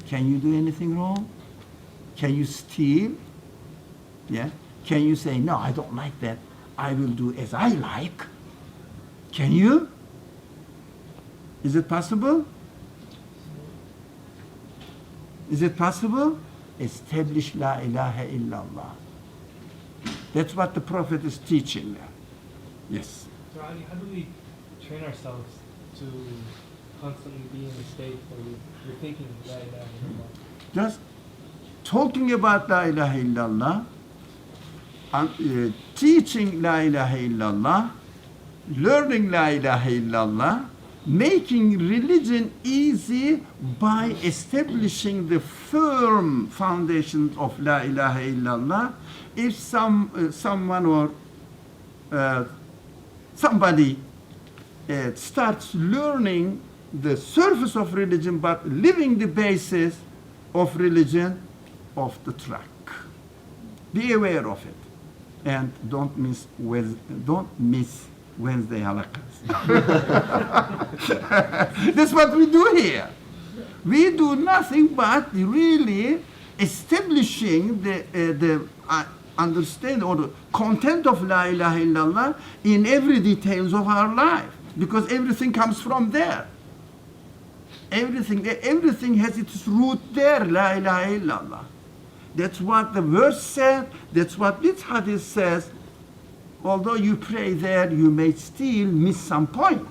Can you do anything wrong? Can you steal? Yeah? Can you say, no, I don't like that, I will do as I like? Can you? Is it possible? Is it possible? Establish La ilaha illallah. That's what the Prophet is teaching there. Yes.
So Ali, how do we train ourselves to constantly be in a state where we're thinking La ilaha illallah?
Just talking about La ilaha illallah, and, teaching La ilaha illallah, learning La ilaha illallah, making religion easy by establishing the firm foundations of La ilaha illallah. If someone or somebody starts learning the surface of religion but living the basis of religion, off the track. Be aware of it, and don't miss Wednesday halakas. That's what we do here. We do nothing but really establishing the understand or the content of La ilaha illallah in every details of our life, because everything comes from there. Everything has its root there, La ilaha illallah. That's what the verse said, that's what this hadith says. Although you pray there, you may still miss some point.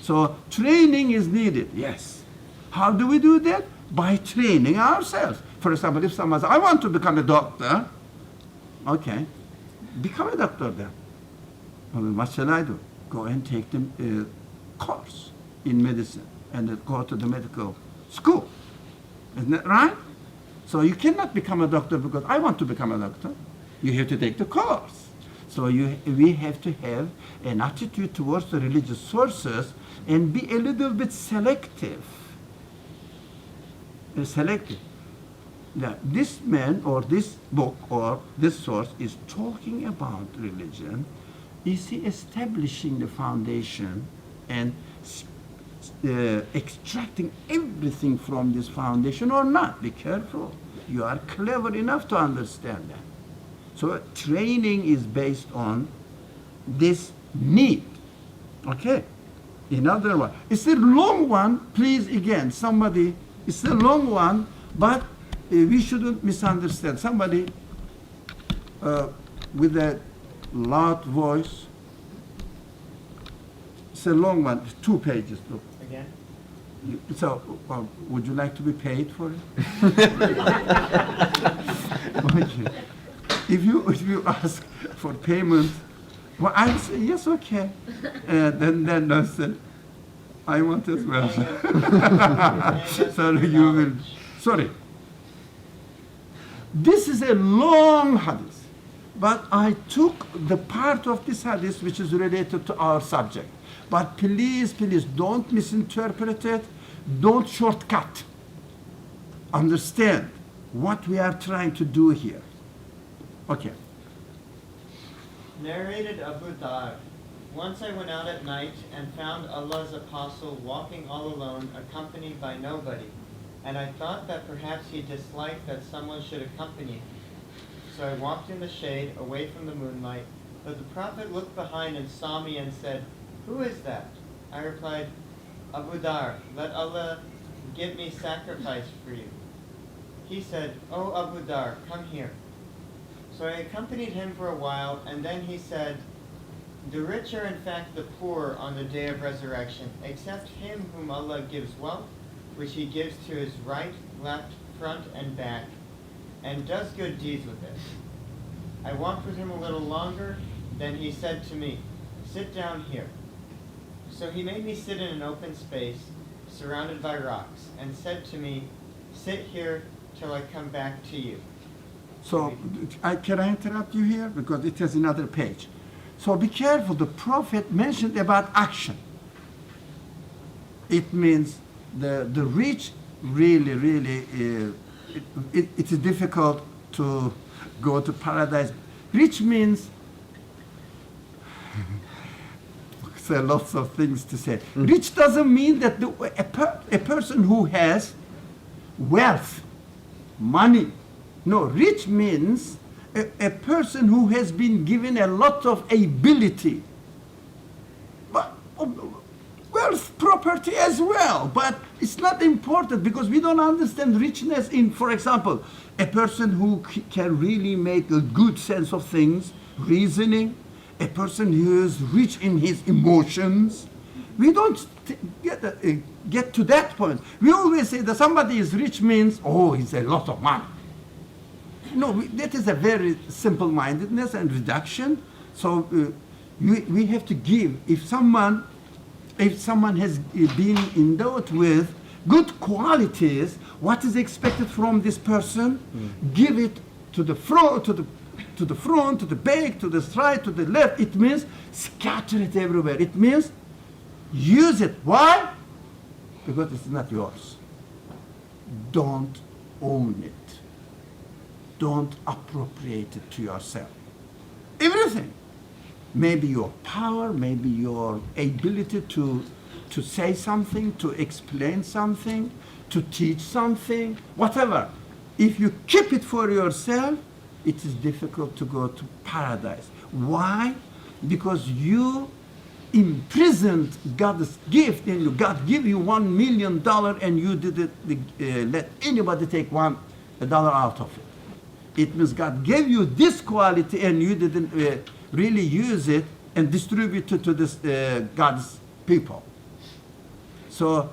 So training is needed, yes. How do we do that? By training ourselves. For example, if someone says, I want to become a doctor, okay, become a doctor then. Well, what shall I do? Go and take the course in medicine and then go to the medical school. Isn't that right? So you cannot become a doctor because I want to become a doctor. You have to take the course. So we have to have an attitude towards the religious sources and be a little bit selective. Now, this man or this book or this source is talking about religion. Is he establishing the foundation and extracting everything from this foundation or not? Be careful. You are clever enough to understand that. So training is based on this need. Okay? In other words, it's a long one. Please, again, somebody, it's a long one, but we shouldn't misunderstand. Somebody with a loud voice. It's a long one, 2 pages. Look.
Again?
So, would you like to be paid for it? Okay. If you ask for payment, well, I say yes, okay. Then I said, I want as well. So you will. Sorry. This is a long hadith, but I took the part of this hadith which is related to our subject. But please, don't misinterpret it. Don't shortcut. Understand what we are trying to do here. Okay.
Narrated Abu Dhar. Once I went out at night and found Allah's apostle walking all alone, accompanied by nobody, and I thought that perhaps he disliked that someone should accompany him. So I walked in the shade, away from the moonlight, but the Prophet looked behind and saw me and said, "Who is that?" I replied, "Abu Dhar, let Allah give me sacrifice for you." He said, "Oh Abu Dhar, come here." So I accompanied him for a while, and then he said, "The rich are in fact the poor on the day of resurrection, except him whom Allah gives wealth, which he gives to his right, left, front, and back, and does good deeds with it." I walked with him a little longer, then he said to me, "Sit down here." So he made me sit in an open space, surrounded by rocks, and said to me, "Sit here till I come back to you."
So, can I interrupt you here? Because it has another page. So be careful. The Prophet mentioned about action. It means the rich really, it is difficult to go to paradise. Rich means, there are lots of things to say. Rich doesn't mean that a person who has wealth, money. No, rich means a person who has been given a lot of ability. But wealth, property as well, but It's not important because we don't understand richness in, for example, a person who can really make a good sense of things, reasoning, a person who is rich in his emotions. We don't get to that point. We always say that somebody is rich means, oh, he's a lot of money. No, that is a very simple-mindedness and reduction. So we have to give. If someone has been endowed with good qualities, what is expected from this person? Give it to the front, to the front, to the back, to the right, to the left. It means scatter it everywhere. It means use it. Why? Because it's not yours. Don't own it. Don't appropriate it to yourself. Everything. Maybe your power, maybe your ability to say something, to explain something, to teach something, whatever. If you keep it for yourself, it is difficult to go to paradise. Why? Because you imprisoned God's gift in you. God gave you $1 million and you didn't let anybody take $1 out of it. It means God gave you this quality and you didn't really use it and distribute it to this God's people. So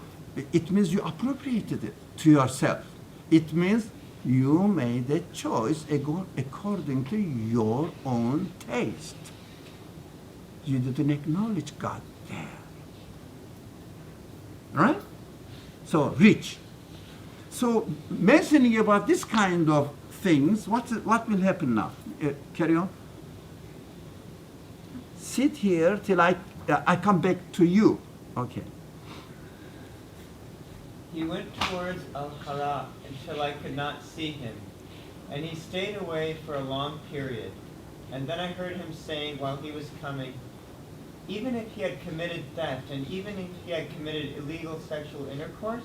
it means you appropriated it to yourself. It means you made a choice according to your own taste. You didn't acknowledge God there. Right? So rich. So mentioning about this kind of things, what will happen now? Carry on. Sit here till I come back to you. Okay.
He went towards Al-Hara until I could not see him, and he stayed away for a long period. And then I heard him saying while he was coming, even if he had committed theft, and even if he had committed illegal sexual intercourse,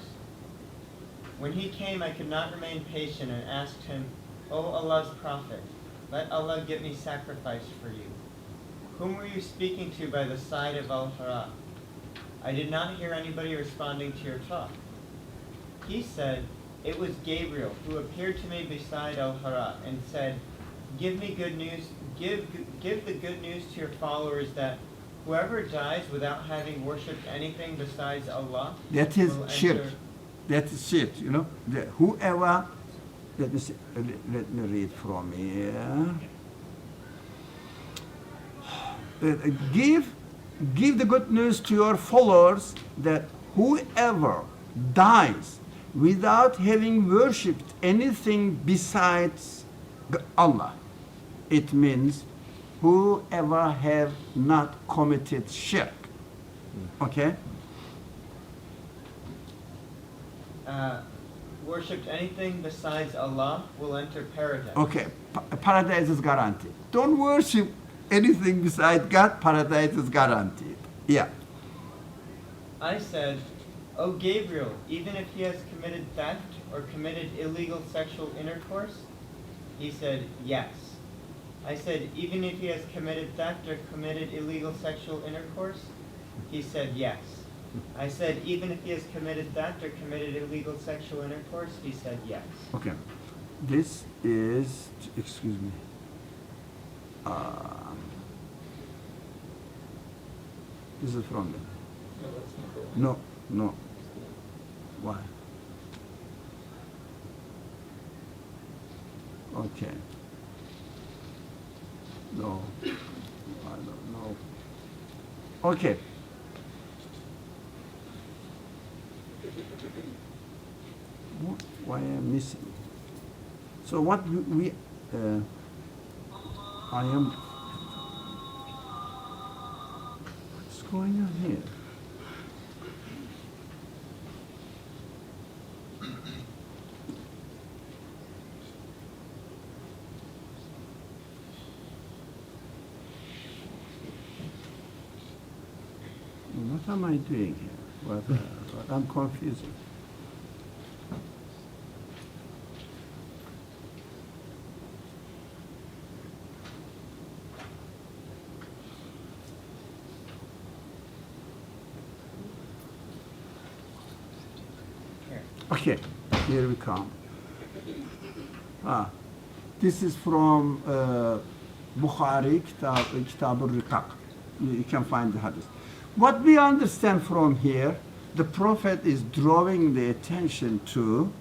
when he came I could not remain patient and asked him, O Allah's Prophet, let Allah give me sacrifice for you. Whom were you speaking to by the side of Al-Hara? I did not hear anybody responding to your talk. He said, it was Gabriel who appeared to me beside Al-Hara and said, give me good news, give the good news to your followers that whoever dies without having worshipped anything besides Allah
that is
will
shirk.
enter.
That is shirk, you know. Whoever, let me see, let me read from here. Give the good news to your followers that whoever dies without having worshipped anything besides Allah, it means whoever have not committed shirk. Okay?
Worshipped anything besides Allah will enter paradise.
Okay, paradise is guaranteed. Don't worship anything besides God, paradise is guaranteed. Yeah.
I said, O Gabriel, even if he has committed theft or committed illegal sexual intercourse? He said, yes. I said, even if he has committed theft or committed illegal sexual intercourse? He said, yes. I said, even if he has committed theft or committed illegal sexual intercourse? He said, yes.
Okay. This is, excuse me. This is from them. No. Why? Okay. No. I don't know. Okay. Why am missing? So what I am. What's going on here? What am I doing here? What I'm confused. Okay, here we come. This is from Bukhari, Kitab al-Riqaq. You can find the hadith. What we understand from here, the Prophet is drawing the attention to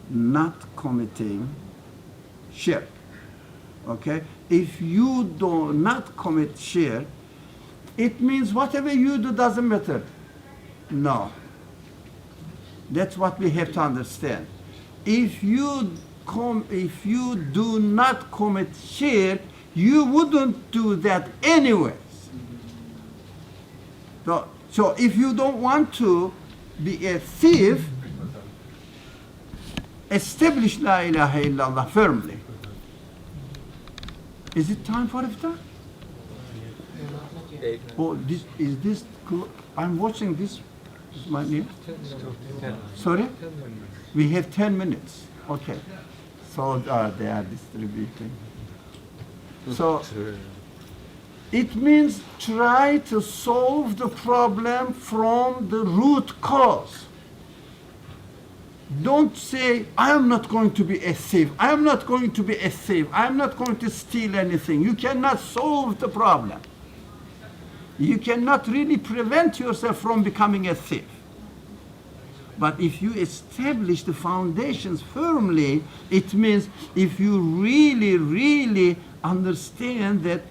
not committing shirk. Okay? If you do not commit shirk, it means whatever you do doesn't matter. No. That's what we have to understand. If you do not commit shirk, you wouldn't do that anyways. So if you don't want to be a thief, establish La ilaha illallah firmly. Is it time for iftar? Oh, I'm watching this. Is my name? Sorry? We have 10 minutes. Okay. So they are distributing. So it means try to solve the problem from the root cause. Don't say, I am not going to be a thief. I am not going to be a thief. I am not going to steal anything. You cannot solve the problem. You cannot really prevent yourself from becoming a thief. But if you establish the foundations firmly, it means if you really, really understand that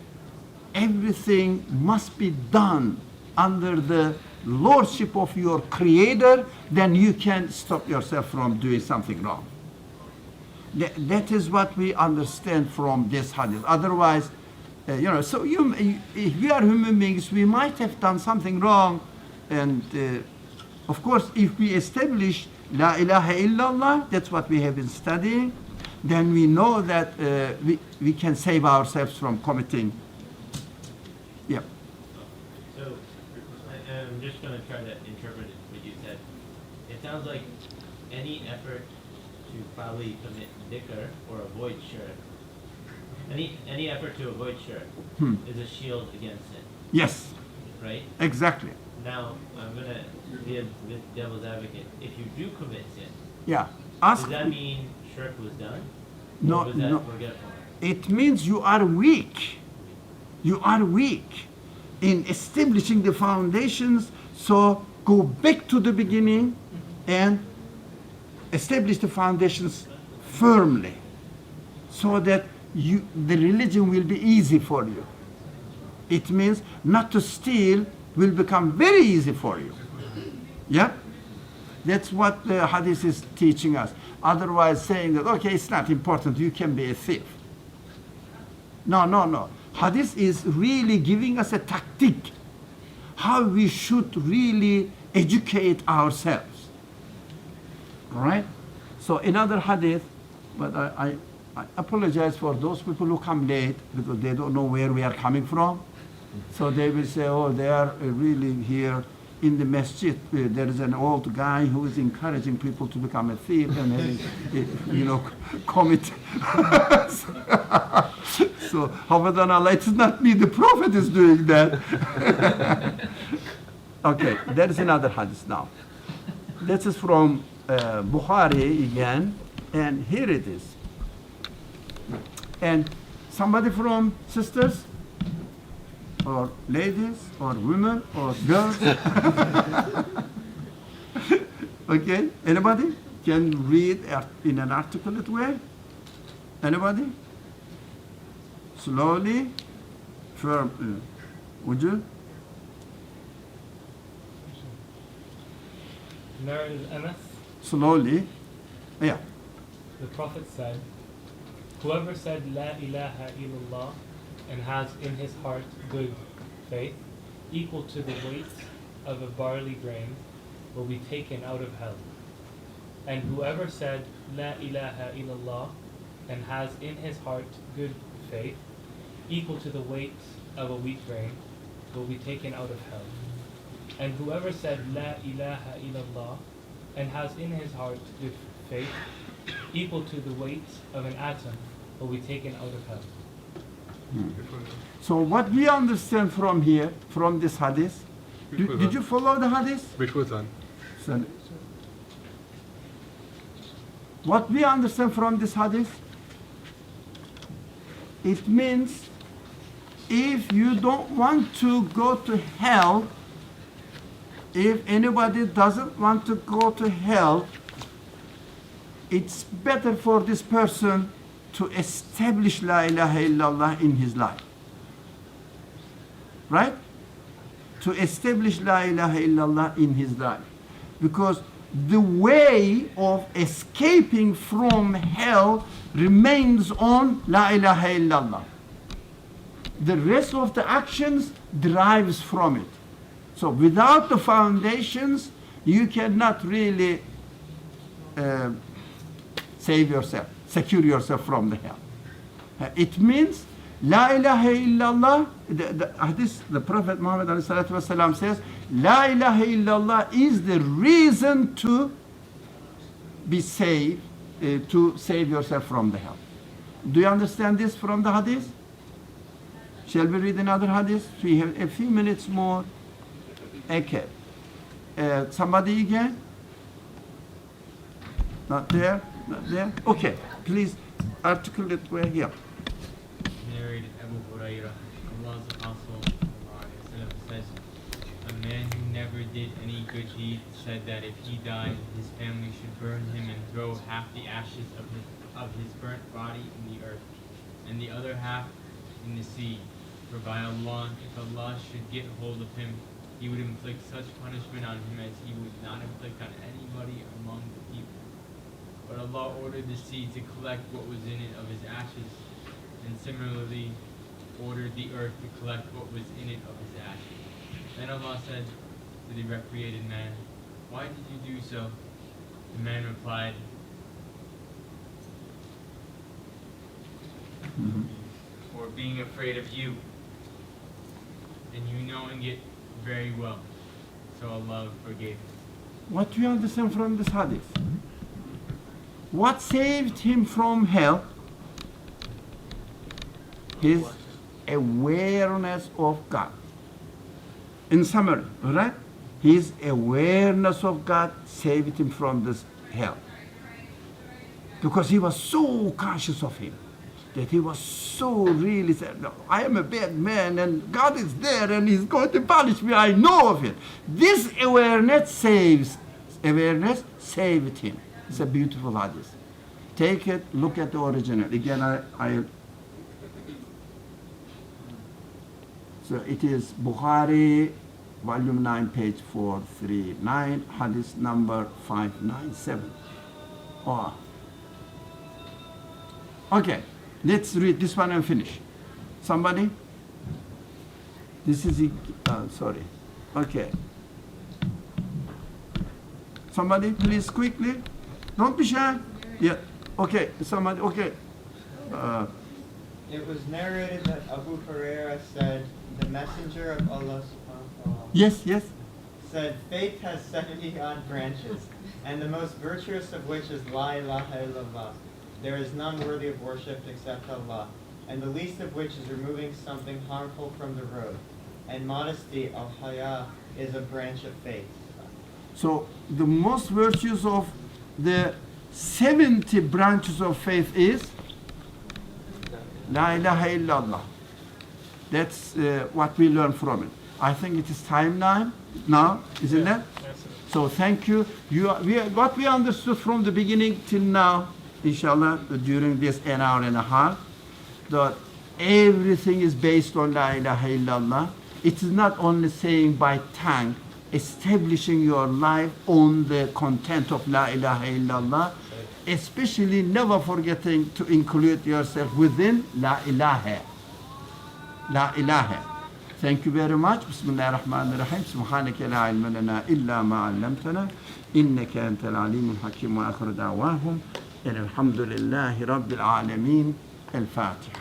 everything must be done under the lordship of your creator, then you can stop yourself from doing something wrong. That is what we understand from this hadith. Otherwise, so if we are human beings, we might have done something wrong. And of course, if we establish La ilaha illallah, that's what we have been studying, then we know that we can save ourselves from committing. Yeah.
So, I'm just going to try to interpret what you said. It sounds like any effort to probably commit dhikr or avoid shirk, any effort to avoid shirk is a shield against sin.
Yes.
Right?
Exactly.
Now, I'm going to be a devil's advocate. If you do commit sin,
Yeah.
does that mean shirk was done?
No,
Or was that
no.
forgetful?
It means you are weak. You are weak in establishing the foundations. So go back to the beginning and establish the foundations firmly, so that the religion will be easy for you. It means not to steal will become very easy for you. Yeah? That's what the hadith is teaching us. Otherwise saying that, okay, it's not important, you can be a thief. No. Hadith is really giving us a tactic, how we should really educate ourselves. All right? So another hadith, but I apologize for those people who come late because they don't know where we are coming from. So they will say, oh, they are really here in the masjid. There is an old guy who is encouraging people to become a thief and commit. So, Hafadhan, it is not me, the Prophet is doing that. Okay, there is another hadith now. This is from Bukhari again, and here it is. And somebody from sisters, or ladies, or women, or girls? Okay, anybody can read in an articulate way? Anybody? Slowly, firm. Would you?
Narrated Anas,
Slowly. Yeah.
the Prophet said, whoever said La ilaha illallah and has in his heart good faith, equal to the weight of a barley grain, will be taken out of hell. And whoever said La ilaha illallah and has in his heart good faith, equal to the weight of a wheat grain, will be taken out of hell. And whoever said La ilaha illallah and has in his heart good faith, equal to the weight of an atom, will be taken out of hell.
So what we understand from here, from this hadith, did you follow the hadith?
Which was on?
So, What we understand from this hadith, it means if you don't want to go to hell, if anybody doesn't want to go to hell, it's better for this person to establish La ilaha illallah in his life. Right? To establish La ilaha illallah in his life. Because the way of escaping from hell remains on La ilaha illallah. The rest of the actions derives from it. So without the foundations, you cannot really save yourself, secure yourself from the hell. It means La ilaha illallah, the hadith, the Prophet Muhammad ﷺ says, La ilaha illallah is the reason to be saved, to save yourself from the hell. Do you understand this from the hadith? Shall we read another hadith? We have a few minutes more. Okay. Somebody again? Not there? Not there? Okay. Please articulate where here.
Narrated Abu Hurairah, Allah's Apostle ﷺ says, a man who never did any good deed said that if he died, his family should burn him and throw half the ashes of his burnt body in the earth, and the other half in the sea. For by Allah, if Allah should get hold of him, he would inflict such punishment on him as he would not inflict on anybody among the people. But Allah ordered the sea to collect what was in it of his ashes, and similarly ordered the earth to collect what was in it of his ashes. Then Allah said to the recreated man, why did you do so? The man replied, for being afraid of you, and you knowing it very well. So Allah forgave him.
What do you understand from this hadith? What saved him from hell? His awareness of God. In summary, right? His awareness of God saved him from this hell. Because he was so conscious of him, that he was so really said, no, I am a bad man and God is there and he's going to punish me, I know of it. This awareness saved him. It's a beautiful hadith. Take it, look at the original. Again, so it is Bukhari, volume 9, page 439, hadith number 597. Oh. Okay. Let's read this one and finish. Somebody? This is, sorry. Okay. Somebody, please, quickly. Don't be shy. Yeah. Okay. Somebody, okay.
It was narrated that Abu Hurairah said, the messenger of Allah subhanahu wa ta'ala
Yes, yes.
said, faith has 70 odd branches, and the most virtuous of which is La ilaha illallah. There is none worthy of worship except Allah, and the least of which is removing something harmful from the road. And modesty, al-haya, is a branch of faith.
So the most virtues of the 70 branches of faith is La ilaha illallah. That's what we learn from it. I think it is time now, isn't it? So thank you. What we understood from the beginning till now, inshallah, during this an hour and a half, that everything is based on La ilaha illallah. It is not only saying by tongue, establishing your life on the content of La ilaha illallah, especially never forgetting to include yourself within La ilaha. La ilaha. Thank you very much. Bismillah ar-Rahman ar-Rahim. Subhanaka la ilma lana illa ma 'allamtana. Innaka antal alimul hakim. Wa akhiru da'wahum alhamdulillahi rabbil alamin. Al-Fatiha.